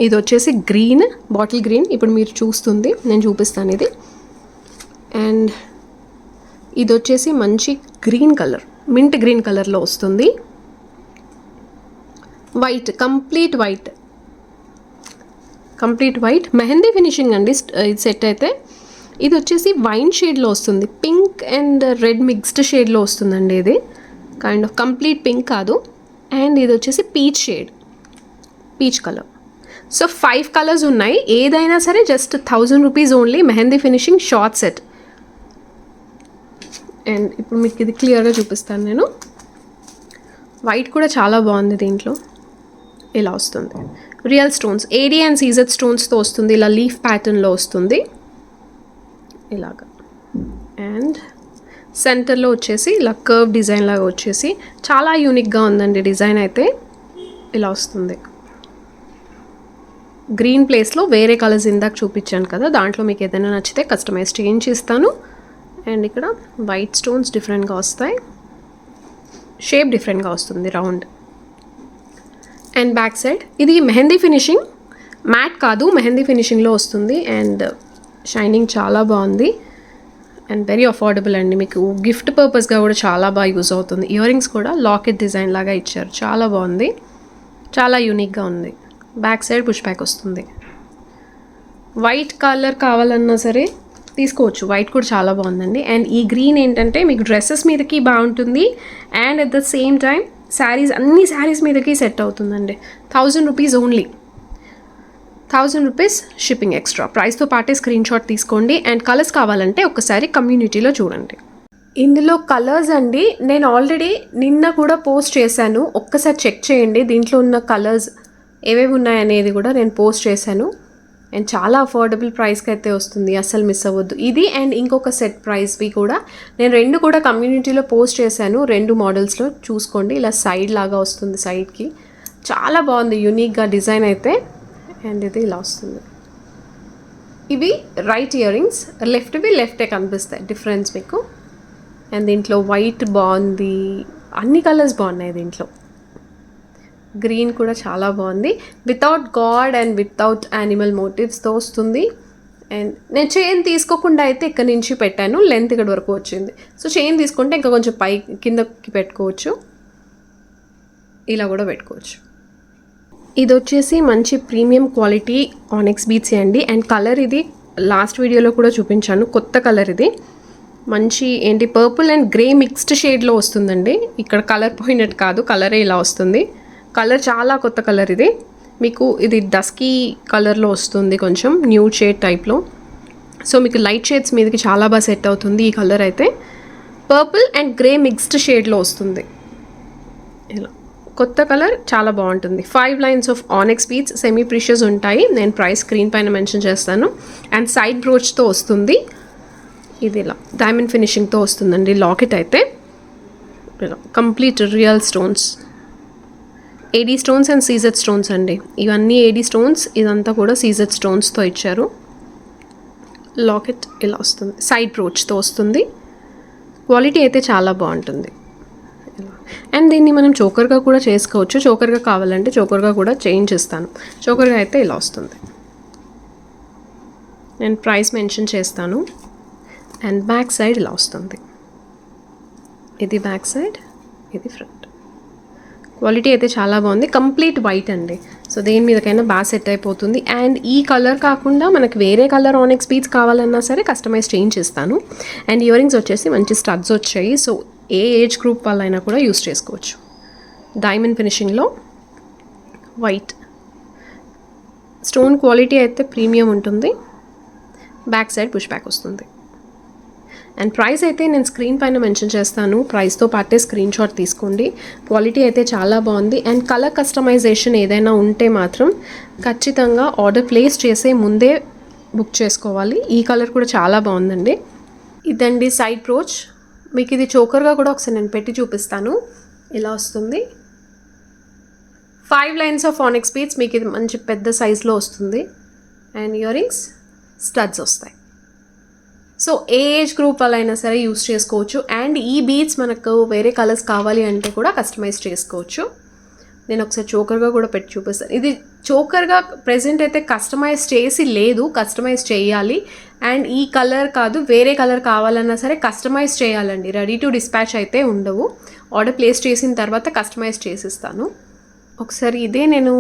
ఇది వచ్చేసి గ్రీన్, బాటిల్ గ్రీన్, ఇప్పుడు మీరు చూస్తుంది, నేను చూపిస్తాను ఇది. అండ్ ఇది వచ్చేసి మంచి గ్రీన్ కలర్, మింట్ గ్రీన్ కలర్లో వస్తుంది. White, complete white, complete white mehndi finishing అండి ఇది సెట్ అయితే. ఇది వచ్చేసి వైన్ షేడ్లో వస్తుంది, పింక్ అండ్ రెడ్ మిక్స్డ్ షేడ్లో వస్తుందండి. ఇది కైండ్ ఆఫ్ కంప్లీట్ పింక్ కాదు. అండ్ ఇది వచ్చేసి peach shade, peach colour. So 5 colours ఉన్నాయి. ఏదైనా సరే just 1000 rupees only, mehndi finishing short set. And ఇప్పుడు మీకు ఇది క్లియర్గా చూపిస్తాను నేను. వైట్ కూడా చాలా బాగుంది, దీంట్లో ఇలా వస్తుంది. Real stones, AD and CZ స్టోన్స్తో వస్తుంది, ఇలా లీఫ్ ప్యాటర్న్లో వస్తుంది ఇలాగా. అండ్ సెంటర్లో వచ్చేసి ఇలా కర్వ్ డిజైన్ లాగా వచ్చేసి చాలా యూనిక్గా ఉందండి డిజైన్ అయితే. ఇలా వస్తుంది. గ్రీన్ ప్లేస్లో వేరే కలర్స్ ఇందాక చూపించాను కదా, దాంట్లో మీకు ఏదైనా నచ్చితే కస్టమైజ్ చేయించి ఇస్తాను. అండ్ ఇక్కడ వైట్ స్టోన్స్ డిఫరెంట్గా వస్తాయి, షేప్ డిఫరెంట్గా వస్తుంది, రౌండ్. అండ్ బ్యాక్ సైడ్ ఇది మెహందీ ఫినిషింగ్, మ్యాట్ కాదు, మెహందీ ఫినిషింగ్లో వస్తుంది. అండ్ షైనింగ్ చాలా బాగుంది అండ్ వెరీ అఫోర్డబుల్ అండి. మీకు గిఫ్ట్ పర్పస్గా కూడా చాలా బాగా యూజ్ అవుతుంది. ఇయర్ రింగ్స్ కూడా లాకెట్ డిజైన్ లాగా ఇచ్చారు, చాలా బాగుంది, చాలా యూనిక్గా ఉంది. బ్యాక్ సైడ్ పుష్ బ్యాక్ వస్తుంది. వైట్ కలర్ కావాలన్నా సరే తీసుకోవచ్చు, వైట్ కూడా చాలా బాగుందండి. అండ్ ఈ గ్రీన్ ఏంటంటే మీకు డ్రెస్సెస్ మీదకి బాగుంటుంది and at the same time saris, అన్ని శారీస్ మీదకి సెట్ అవుతుందండి. 1000 rupees only, 1000 rupees shipping extra. ప్రైస్తో పాటే స్క్రీన్ షాట్ తీసుకోండి. అండ్ కలర్స్ కావాలంటే ఒక్కసారి కమ్యూనిటీలో చూడండి. ఇందులో కలర్స్ అండి నేను ఆల్రెడీ నిన్న కూడా పోస్ట్ చేశాను, ఒక్కసారి చెక్ చేయండి. దీంట్లో ఉన్న కలర్స్ ఏవేవి ఉన్నాయనేది కూడా నేను పోస్ట్ చేశాను. అండ్ చాలా అఫోర్డబుల్ ప్రైస్కి అయితే వస్తుంది, అస్సలు మిస్ అవ్వద్దు. ఇది అండ్ ఇంకొక సెట్ ప్రైస్వి కూడా నేను 2 కూడా కమ్యూనిటీలో పోస్ట్ చేశాను, 2 మోడల్స్లో చూసుకోండి. ఇలా సైడ్ లాగా వస్తుంది, సైడ్కి చాలా బాగుంది యూనిక్గా డిజైన్ అయితే. అండ్ ఇది ఇలా వస్తుంది. ఇవి రైట్ ఇయర్ రింగ్స్, లెఫ్ట్వి లెఫ్టే కనిపిస్తాయి డిఫరెన్స్ మీకు. అండ్ దీంట్లో వైట్ బాగుంది, అన్ని కలర్స్ బాగున్నాయి. దీంట్లో గ్రీన్ కూడా చాలా బాగుంది, without god and without animal మోటివ్స్తో వస్తుంది. అండ్ నేను చైన్ తీసుకోకుండా అయితే ఇక్కడ నుంచి పెట్టాను, లెంత్ ఇక్కడ వరకు వచ్చింది. సో చైన్ తీసుకుంటే ఇంకా కొంచెం పై కిందకి పెట్టుకోవచ్చు, ఇలా కూడా పెట్టుకోవచ్చు. ఇది వచ్చేసి మంచి ప్రీమియం క్వాలిటీ ఆనెక్స్ బీట్స్ అండి. అండ్ కలర్ ఇది లాస్ట్ వీడియోలో కూడా చూపించాను, కొత్త కలర్ ఇది. మంచి ఏంటి పర్పుల్ అండ్ గ్రే మిక్స్డ్ షేడ్లో వస్తుందండి. ఇక్కడ కలర్ పోయినట్టు కాదు, కలరే ఇలా వస్తుంది. కలర్ చాలా కొత్త కలర్ ఇది. మీకు ఇది డస్కీ కలర్లో వస్తుంది, కొంచెం న్యూడ్ షేడ్ టైప్లో. సో మీకు లైట్ షేడ్స్ మీదకి చాలా బాగా సెట్ అవుతుంది ఈ కలర్ అయితే. పర్పుల్ అండ్ గ్రే మిక్స్డ్ షేడ్లో వస్తుంది. ఇలా కొత్త కలర్, చాలా బాగుంటుంది. 5 lines of ఆనెక్స్ beads semi precious ఉంటాయి. నేను ప్రైస్ స్క్రీన్ పైన మెన్షన్ చేస్తాను. అండ్ సైడ్ బ్రోచ్తో వస్తుంది. ఇది ఇలా డైమండ్ ఫినిషింగ్తో వస్తుందండి లాకెట్ అయితే. ఇలా complete real stones, AD stones and CZ stones అండి. ఇవన్నీ ఏడీ స్టోన్స్, ఇదంతా కూడా సీజెడ్ స్టోన్స్తో ఇచ్చారు. లాకెట్ ఇలా వస్తుంది, సైడ్ బ్రోచ్తో వస్తుంది. క్వాలిటీ అయితే చాలా బాగుంటుంది. అండ్ దీన్ని మనం చోకర్గా కూడా చేసుకోవచ్చు. చోకర్గా కావాలంటే చోకర్గా కూడా చేంజ్ చేస్తాను. చోకర్గా అయితే ఇలా వస్తుంది. నేను ప్రైస్ మెన్షన్ చేస్తాను. అండ్ బ్యాక్ సైడ్ ఇలా వస్తుంది. ఇది బ్యాక్ సైడ్, ఇది ఫ్రంట్. క్వాలిటీ అయితే చాలా బాగుంది. కంప్లీట్ వైట్ అండి. సో దేని మీదకైనా బాగా సెట్ అయిపోతుంది. అండ్ ఈ కలర్ కాకుండా మనకు వేరే కలర్ ఆనెక్స్ బీడ్స్ కావాలన్నా సరే కస్టమైజ్ చేంజ్ చేస్తాను. అండ్ ఇయర్ రింగ్స్ వచ్చేసి మంచి స్టడ్స్ వచ్చాయి. సో ఏ ఏజ్ గ్రూప్ వాళ్ళైనా కూడా యూస్ చేసుకోవచ్చు. డైమండ్ ఫినిషింగ్లో వైట్ స్టోన్ క్వాలిటీ అయితే ప్రీమియం ఉంటుంది. బ్యాక్ సైడ్ పుష్ బ్యాక్ వస్తుంది. అండ్ ప్రైస్ అయితే నేను స్క్రీన్ పైన మెన్షన్ చేస్తాను. ప్రైస్తో పాటే స్క్రీన్ షాట్ తీసుకోండి. క్వాలిటీ అయితే చాలా బాగుంది. అండ్ కలర్ కస్టమైజేషన్ ఏదైనా ఉంటే మాత్రం ఖచ్చితంగా ఆర్డర్ ప్లేస్ చేసే ముందే బుక్ చేసుకోవాలి. ఈ కలర్ కూడా చాలా బాగుందండి. ఇదండి సైడ్ బ్రోచ్. మీకు ఇది చోకర్గా కూడా ఒకసారి నేను పెట్టి చూపిస్తాను. ఇలా వస్తుంది. 5 lines ఆఫ్ ఆనెక్స్ బీడ్స్, మీకు ఇది మంచి పెద్ద సైజులో వస్తుంది. అండ్ ఇయర్ రింగ్స్ స్టడ్స్ వస్తాయి. సో ఏ ఏజ్ గ్రూప్ వాళ్ళైనా సరే యూస్ చేసుకోవచ్చు. అండ్ ఈ బీడ్స్ మనకు వేరే కలర్స్ కావాలి అంటే కూడా కస్టమైజ్ చేసుకోవచ్చు. నేను ఒకసారి చోకర్గా కూడా పెట్టి చూపిస్తాను. ఇది చోకర్గా ప్రెజెంట్ అయితే కస్టమైజ్ చేసి లేదు, కస్టమైజ్ చేయాలి. అండ్ ఈ కలర్ కాదు, వేరే కలర్ కావాలన్నా సరే కస్టమైజ్ చేయాలండి. రెడీ టు డిస్పాచ్ అయితే ఉండవు. ఆర్డర్ ప్లేస్ చేసిన తర్వాత కస్టమైజ్ చేసిస్తాను. ఒకసారి ఇదే నేను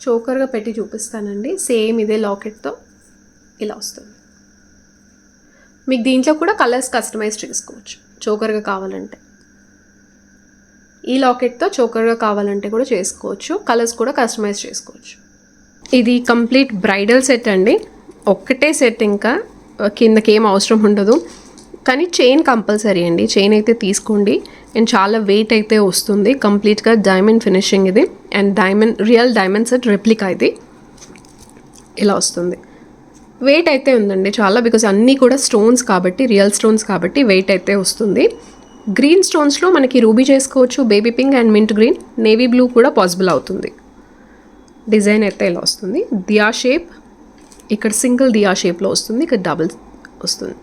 చోకర్గా పెట్టి చూపిస్తానండి. సేమ్ ఇదే లాకెట్తో ఇలా వస్తుంది. మీకు దీంట్లో కూడా కలర్స్ కస్టమైజ్ చేసుకోవచ్చు చోకర్గా కావాలంటే. ఈ లాకెట్తో చోకర్గా కావాలంటే కూడా చేసుకోవచ్చు. కలర్స్ కూడా కస్టమైజ్ చేసుకోవచ్చు. ఇది కంప్లీట్ బ్రైడల్ సెట్ అండి. ఒక్కటే సెట్, ఇంకా కిందకి ఏం అవసరం ఉండదు. కానీ చైన్ కంపల్సరీ అండి. చైన్ అయితే తీసుకోండి. అండ్ చాలా వెయిట్ అయితే వస్తుంది. కంప్లీట్గా డైమండ్ ఫినిషింగ్ ఇది. And diamond, real diamond set replica ఇది. ఇలా వస్తుంది. వెయిట్ అయితే ఉందండి చాలా, బికాజ్ అన్నీ కూడా స్టోన్స్ కాబట్టి, రియల్ స్టోన్స్ కాబట్టి వెయిట్ అయితే వస్తుంది. గ్రీన్ స్టోన్స్లో మనకి రూబీ చేసుకోవచ్చు, baby pink and mint green, navy blue కూడా పాసిబుల్ అవుతుంది. డిజైన్ అయితే ఇలా వస్తుంది. దియా షేప్, ఇక్కడ సింగిల్ దియా షేప్లో వస్తుంది, ఇక్కడ డబుల్ వస్తుంది,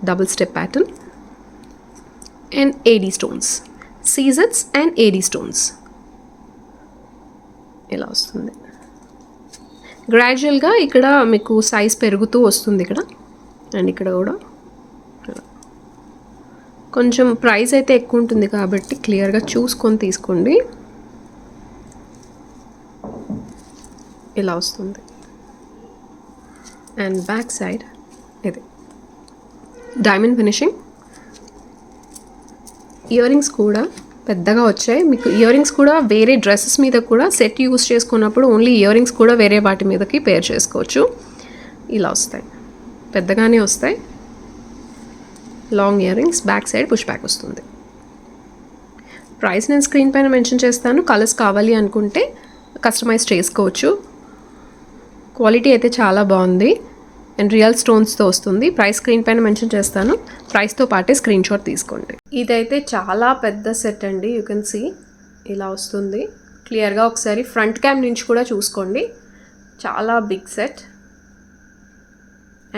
double step pattern. And AD stones, సీజెడ్స్ అండ్ ఏడీ స్టోన్స్ ఇలా వస్తుంది. గ్రాడ్యువల్గా ఇక్కడ మీకు సైజ్ పెరుగుతూ వస్తుంది ఇక్కడ. అండ్ ఇక్కడ కూడా కొంచెం ప్రైస్ అయితే ఎక్కువ ఉంటుంది కాబట్టి క్లియర్గా చూసుకొని తీసుకోండి. ఇలా వస్తుంది. అండ్ బ్యాక్ సైడ్ ఇది డైమండ్ ఫినిషింగ్. ఇయర్ రింగ్స్ కూడా పెద్దగా వచ్చాయి. మీకు ఇయర్ రింగ్స్ కూడా వేరే డ్రెస్సెస్ మీద కూడా సెట్ యూస్ చేసుకున్నప్పుడు ఓన్లీ ఇయర్ రింగ్స్ కూడా వేరే వాటి మీదకి పేర్ చేసుకోవచ్చు. ఇలా వస్తాయి, పెద్దగానే వస్తాయి. Long year rings, back side push back వస్తుంది. ప్రైస్ నేను స్క్రీన్ పైన మెన్షన్ చేస్తాను. కలర్స్ కావాలి అనుకుంటే కస్టమైజ్ చేసుకోవచ్చు. క్వాలిటీ అయితే చాలా బాగుంది. అండ్ రియల్ స్టోన్స్తో వస్తుంది. ప్రైస్ స్క్రీన్ పైన మెన్షన్ చేస్తాను. ప్రైస్తో పాటే స్క్రీన్ షాట్ తీసుకోండి. ఇదైతే చాలా పెద్ద సెట్ అండి. యూ కెన్ సీ ఇలా వస్తుంది. క్లియర్గా ఒకసారి ఫ్రంట్ క్యామ్ నుంచి కూడా చూసుకోండి. చాలా బిగ్ సెట్.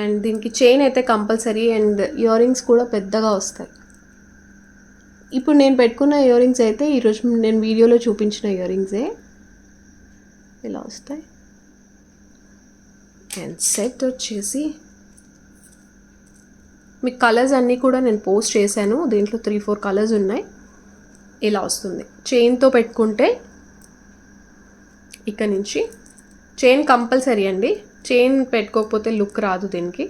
అండ్ దీనికి చైన్ అయితే కంపల్సరీ. అండ్ ఇయర్ రింగ్స్ కూడా పెద్దగా వస్తాయి. ఇప్పుడు నేను పెట్టుకున్న ఇయర్ రింగ్స్ అయితే ఈరోజు నేను వీడియోలో చూపించిన ఇయర్ రింగ్సే ఇలా వస్తాయి. అండ్ సెట్ వచ్చేసి మీకు కలర్స్ అన్నీ కూడా నేను పోస్ట్ చేశాను. దీంట్లో 3-4 కలర్స్ ఉన్నాయి. ఇలా వస్తుంది. చైన్తో పెట్టుకుంటే ఇక్కడ నుంచి చైన్ కంపల్సరీ అండి. చైన్ పెట్టుకోకపోతే లుక్ రాదు. దీనికి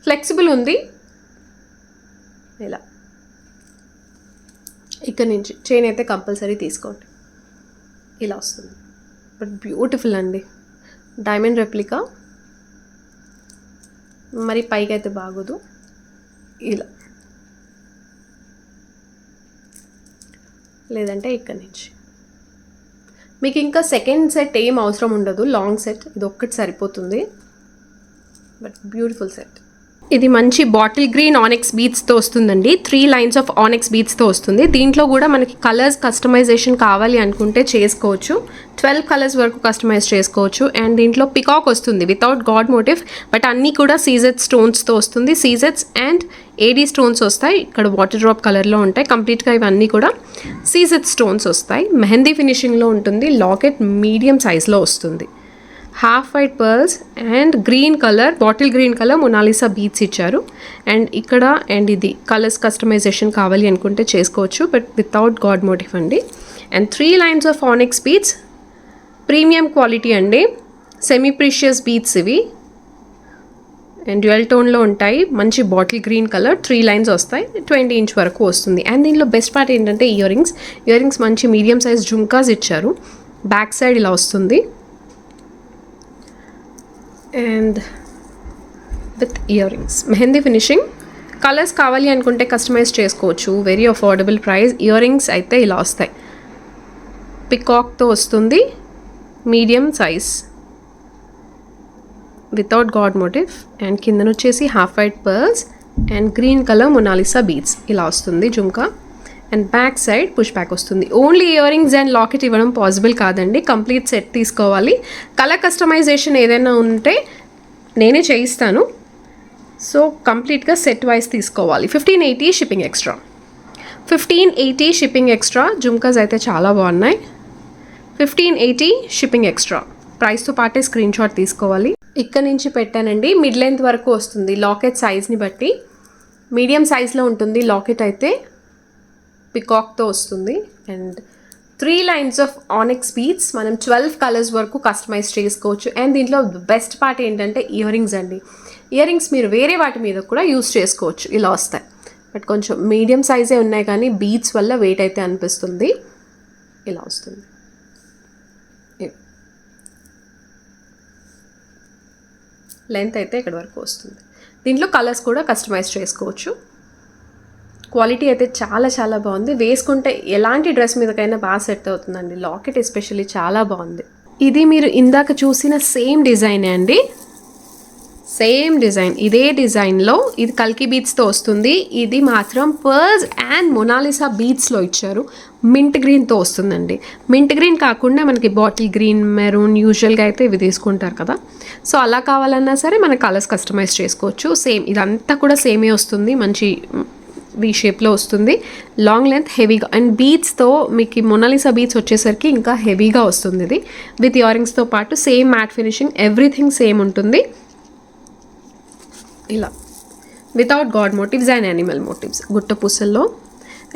ఫ్లెక్సిబుల్ ఉంది. ఇలా ఇక్కడ నుంచి చైన్ అయితే కంపల్సరీ తీసుకోండి. ఇలా వస్తుంది, బట్ బ్యూటిఫుల్ అండి. డైమండ్ రెప్లికా, మరి పైకి అయితే బాగోదు. ఇలా లేదంటే ఇక్కడ నుంచి. మీకు ఇంకా సెకండ్ సెట్ ఏం అవసరం ఉండదు, లాంగ్ సెట్ ఇది ఒక్కటి సరిపోతుంది. But beautiful set. ఇది మంచి బాటిల్ గ్రీన్ ఆనెక్స్ బీడ్స్తో వస్తుందండి. 3 లైన్స్ ఆఫ్ ఆనెక్స్ బీడ్స్తో వస్తుంది. దీంట్లో కూడా మనకి కలర్స్ కస్టమైజేషన్ కావాలి అనుకుంటే చేసుకోవచ్చు. 12 కలర్స్ వరకు కస్టమైజ్ చేసుకోవచ్చు. అండ్ దీంట్లో పికాక్ వస్తుంది వితౌట్ గాడ్ మోటివ్, బట్ అన్నీ కూడా సీజెడ్ స్టోన్స్తో వస్తుంది. సీజెడ్స్ అండ్ ఏడీ స్టోన్స్ వస్తాయి. ఇక్కడ వాటర్ డ్రాప్ కలర్లో ఉంటాయి. కంప్లీట్గా ఇవన్నీ కూడా సీజెడ్ స్టోన్స్ వస్తాయి. మెహందీ ఫినిషింగ్లో ఉంటుంది. లాకెట్ మీడియం సైజ్లో వస్తుంది. Half white pearls and green colour, bottle green colour Mona Lisa beads ఇచ్చారు. అండ్ ఇక్కడ అండ్ ఇది కలర్స్ కస్టమైజేషన్ కావాలి అనుకుంటే చేసుకోవచ్చు, బట్ వితౌట్ గాడ్ మోటివ్ అండి. And 3 lines of ఆనెక్స్ beads, premium quality అండి. సెమీ ప్రీషియస్ బీడ్స్ ఇవి అండ్ డ్యూయల్ టోన్లో ఉంటాయి. మంచి బాటిల్ గ్రీన్ కలర్, 3 లైన్స్ వస్తాయి. 20 ఇంచ్ వరకు వస్తుంది. అండ్ దీనిలో బెస్ట్ పార్ట్ ఏంటంటే ఇయర్ రింగ్స్ మంచి మీడియం సైజ్ జుమ్కాస్ ఇచ్చారు. బ్యాక్ సైడ్ ఇలా వస్తుంది and with ear rings. Mehendi finishing. Colours కావాలి అనుకుంటే కస్టమైజ్ చేసుకోవచ్చు. Very affordable price. Ear rings అయితే ఇలా వస్తాయి. పికాక్తో వస్తుంది, medium size, without god motive. And కిందన వచ్చేసి half white pearls and green colour Mona Lisa beads ఇలా వస్తుంది jhumka. And back side push back వస్తుంది. Only ear rings and locket ఇవ్వడం పాసిబుల్ కాదండి, కంప్లీట్ సెట్ తీసుకోవాలి. కలర్ కస్టమైజేషన్ ఏదైనా ఉంటే నేనే చేయిస్తాను. సో కంప్లీట్గా సెట్ వైజ్ తీసుకోవాలి. 1580 shipping extra. 1580 shipping extra. Jhumkas అయితే చాలా బాగున్నాయి. 1580 షిప్పింగ్ ఎక్స్ట్రా. ప్రైస్తో పాటే స్క్రీన్ షాట్ తీసుకోవాలి. ఇక్కడ నుంచి పెట్టానండి. మిడ్ లెంత్ వరకు వస్తుంది లాకెట్ సైజ్ని బట్టి. మీడియం సైజ్లో ఉంటుంది లాకెట్ అయితే. పికాక్తో వస్తుంది అండ్ 3 లైన్స్ ఆఫ్ ఆనెక్స్ బీడ్స్. మనం 12 కలర్స్ వరకు కస్టమైజ్ చేసుకోవచ్చు. అండ్ దీంట్లో బెస్ట్ పార్ట్ ఏంటంటే ఇయర్ రింగ్స్ అండి. ఇయర్ రింగ్స్ మీరు వేరే వాటి మీద కూడా యూస్ చేసుకోవచ్చు. ఇలా వస్తాయి, బట్ కొంచెం మీడియం సైజే ఉన్నాయి కానీ బీడ్స్ వల్ల వెయిట్ అయితే అనిపిస్తుంది. ఇలా వస్తుంది. లెంత్ అయితే ఇక్కడ వరకు వస్తుంది. దీంట్లో కలర్స్ కూడా కస్టమైజ్ చేసుకోవచ్చు. క్వాలిటీ అయితే చాలా చాలా బాగుంది. వేసుకుంటే ఎలాంటి డ్రెస్ మీదకైనా బాగా సెట్ అవుతుందండి. లాకెట్ ఎస్పెషల్లీ చాలా బాగుంది. ఇది మీరు ఇందాక చూసిన సేమ్ డిజైనే అండి. సేమ్ డిజైన్, ఇదే డిజైన్లో ఇది కల్కి బీడ్స్తో వస్తుంది. ఇది మాత్రం పర్ల్స్ అండ్ మొనాలిసా బీడ్స్లో ఇచ్చారు. మింట్ గ్రీన్తో వస్తుందండి. మింట్ గ్రీన్ కాకుండా మనకి బాటిల్ గ్రీన్, మెరూన్ యూజువల్గా అయితే ఇవి తీసుకుంటారు కదా. సో అలా కావాలన్నా సరే మన కలర్స్ కస్టమైజ్ చేసుకోవచ్చు. సేమ్ ఇదంతా కూడా సేమే వస్తుంది. మంచి వీ షేప్లో వస్తుంది. లాంగ్ లెంత్, హెవీగా. అండ్ బీడ్స్తో మీకు మొనాలిసా బీడ్స్ వచ్చేసరికి ఇంకా హెవీగా వస్తుంది. ఇది విత్ ఇయర్ రింగ్స్తో పాటు same matte finishing, everything same ఉంటుంది. ఇలా without god motifs and animal motifs గుట్ట పూసల్లో.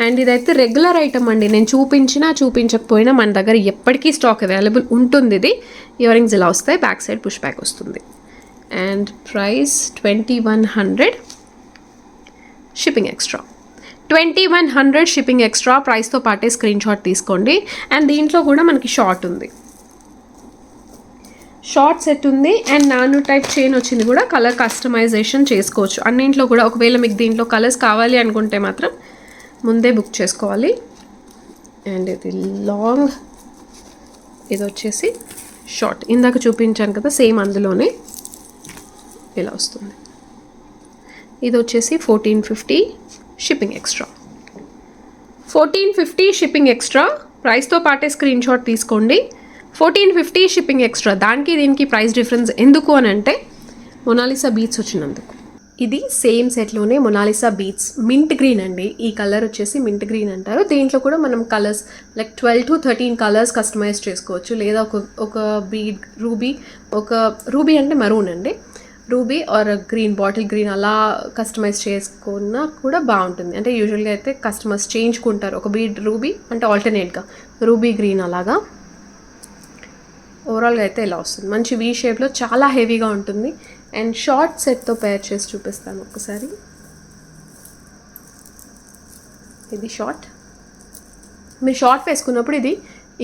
అండ్ ఇదైతే రెగ్యులర్ ఐటమ్ అండి. నేను చూపించకపోయినా మన దగ్గర ఎప్పటికీ స్టాక్ అవైలబుల్ ఉంటుంది. ఇది ఇయర్ రింగ్స్ ఇలా వస్తాయి. బ్యాక్ సైడ్ పుష్ బ్యాక్ వస్తుంది. And price 2100 shipping extra. 2100 shipping extra. ప్రైస్తో పాటే స్క్రీన్ షాట్ తీసుకోండి. అండ్ దీంట్లో కూడా మనకి షార్ట్ ఉంది, షార్ట్ సెట్ ఉంది. అండ్ నాను టైప్ చైన్ వచ్చింది కూడా. కలర్ కస్టమైజేషన్ చేసుకోవచ్చు అన్నింట్లో కూడా. ఒకవేళ మీకు దీంట్లో కలర్స్ కావాలి అనుకుంటే మాత్రం ముందే బుక్ చేసుకోవాలి. అండ్ ఇది లాంగ్, ఇది వచ్చేసి షార్ట్. ఇందాక చూపించాను కదా సేమ్ అందులోనే ఇలా వస్తుంది. ఇది వచ్చేసి 1450 షిప్పింగ్ ఎక్స్ట్రా. 1450 shipping extra. ప్రైస్తో పాటే స్క్రీన్ షాట్ తీసుకోండి. 1450 షిప్పింగ్ ఎక్స్ట్రా. దానికి దీనికి ప్రైస్ డిఫరెన్స్ ఎందుకు అని అంటే మొనాలిసా బీడ్స్ వచ్చినందుకు. ఇది సేమ్ సెట్లోనే మొనాలిసా బీడ్స్, మింట్ గ్రీన్ అండి. ఈ కలర్ వచ్చేసి మింట్ గ్రీన్ అంటారు. దీంట్లో కూడా మనం colours like 12 to 13 colours customize చేసుకోవచ్చు. లేదా ఒక బీడ్ ఒక రూబీ అంటే మరూన్ అండి, ruby or green, bottle green అలా కస్టమైజ్ చేసుకున్నా కూడా బాగుంటుంది. అంటే యూజువల్గా అయితే కస్టమర్స్ చేయించుకుంటారు. ఒక బీడ్ రూబీ అంటే ఆల్టర్నేట్గా రూబీ గ్రీన్ అలాగా. ఓవరాల్గా అయితే ఇలా వస్తుంది. మంచి వీ షేప్లో చాలా హెవీగా ఉంటుంది. అండ్ షార్ట్ సెట్తో పేర్ చేసి చూపిస్తాను ఒకసారి. ఇది షార్ట్. మీరు షార్ట్ వేసుకున్నప్పుడు ఇది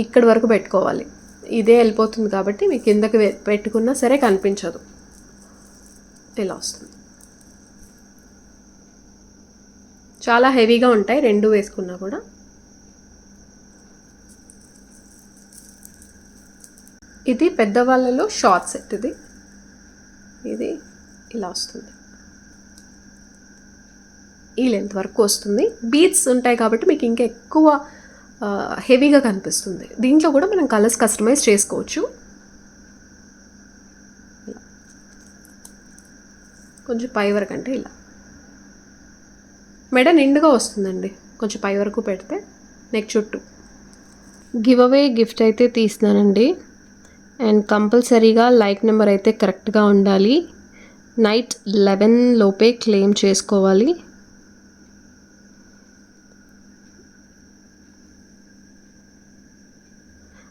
ఇక్కడి వరకు పెట్టుకోవాలి. ఇదే వెళ్ళిపోతుంది కాబట్టి మీ కిందకి పెట్టుకున్నా సరే కనిపించదు. ఇలా వస్తుంది. చాలా హెవీగా ఉంటాయి రెండు వేసుకున్నా కూడా. ఇది పెద్దవాళ్ళలో షార్ట్ సెట్. ఇది ఇలా వస్తుంది. ఈ లెంత్ వరకు వస్తుంది. బీడ్స్ ఉంటాయి కాబట్టి మీకు ఇంకా ఎక్కువ హెవీగా కనిపిస్తుంది. దీంట్లో కూడా మనం కలర్స్ కస్టమైజ్ చేసుకోవచ్చు. కొంచెం పై వరకు అంటే ఇలా మెడ నిండుగా వస్తుందండి. కొంచెం పై వరకు పెడితే నెక్ చుట్టూ. గివ్ అవే గిఫ్ట్ అయితే తీస్తున్నానండి. అండ్ కంపల్సరీగా లైక్ నెంబర్ అయితే కరెక్ట్గా ఉండాలి. నైట్ 11 లోపే క్లెయిమ్ చేసుకోవాలి.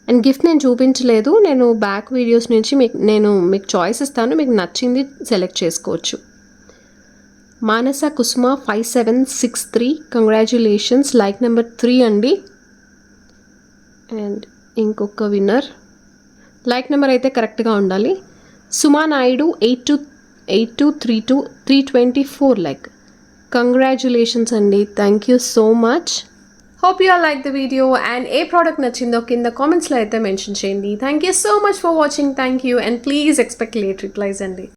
అండ్ గిఫ్ట్ నేను చూపించలేదు. నేను బ్యాక్ వీడియోస్ నుంచి మీకు చాయిస్ ఇస్తాను. మీకు నచ్చింది సెలెక్ట్ చేసుకోవచ్చు. మానస కుసుమ 5763 కంగ్రాచ్యులేషన్స్. లైక్ నెంబర్ 3 అండి. అండ్ ఇంకొక విన్నర్ లైక్ నెంబర్ అయితే కరెక్ట్గా ఉండాలి. సుమా నాయుడు 8232 లైక్. కంగ్రాచ్యులేషన్స్ అండి. Thank you so much. Hope you all like the video and A product నచ్చిందో కింద కామెంట్స్లో అయితే మెన్షన్ చేయండి. Thank you so much for watching. Thank you and please expect late replies అండి.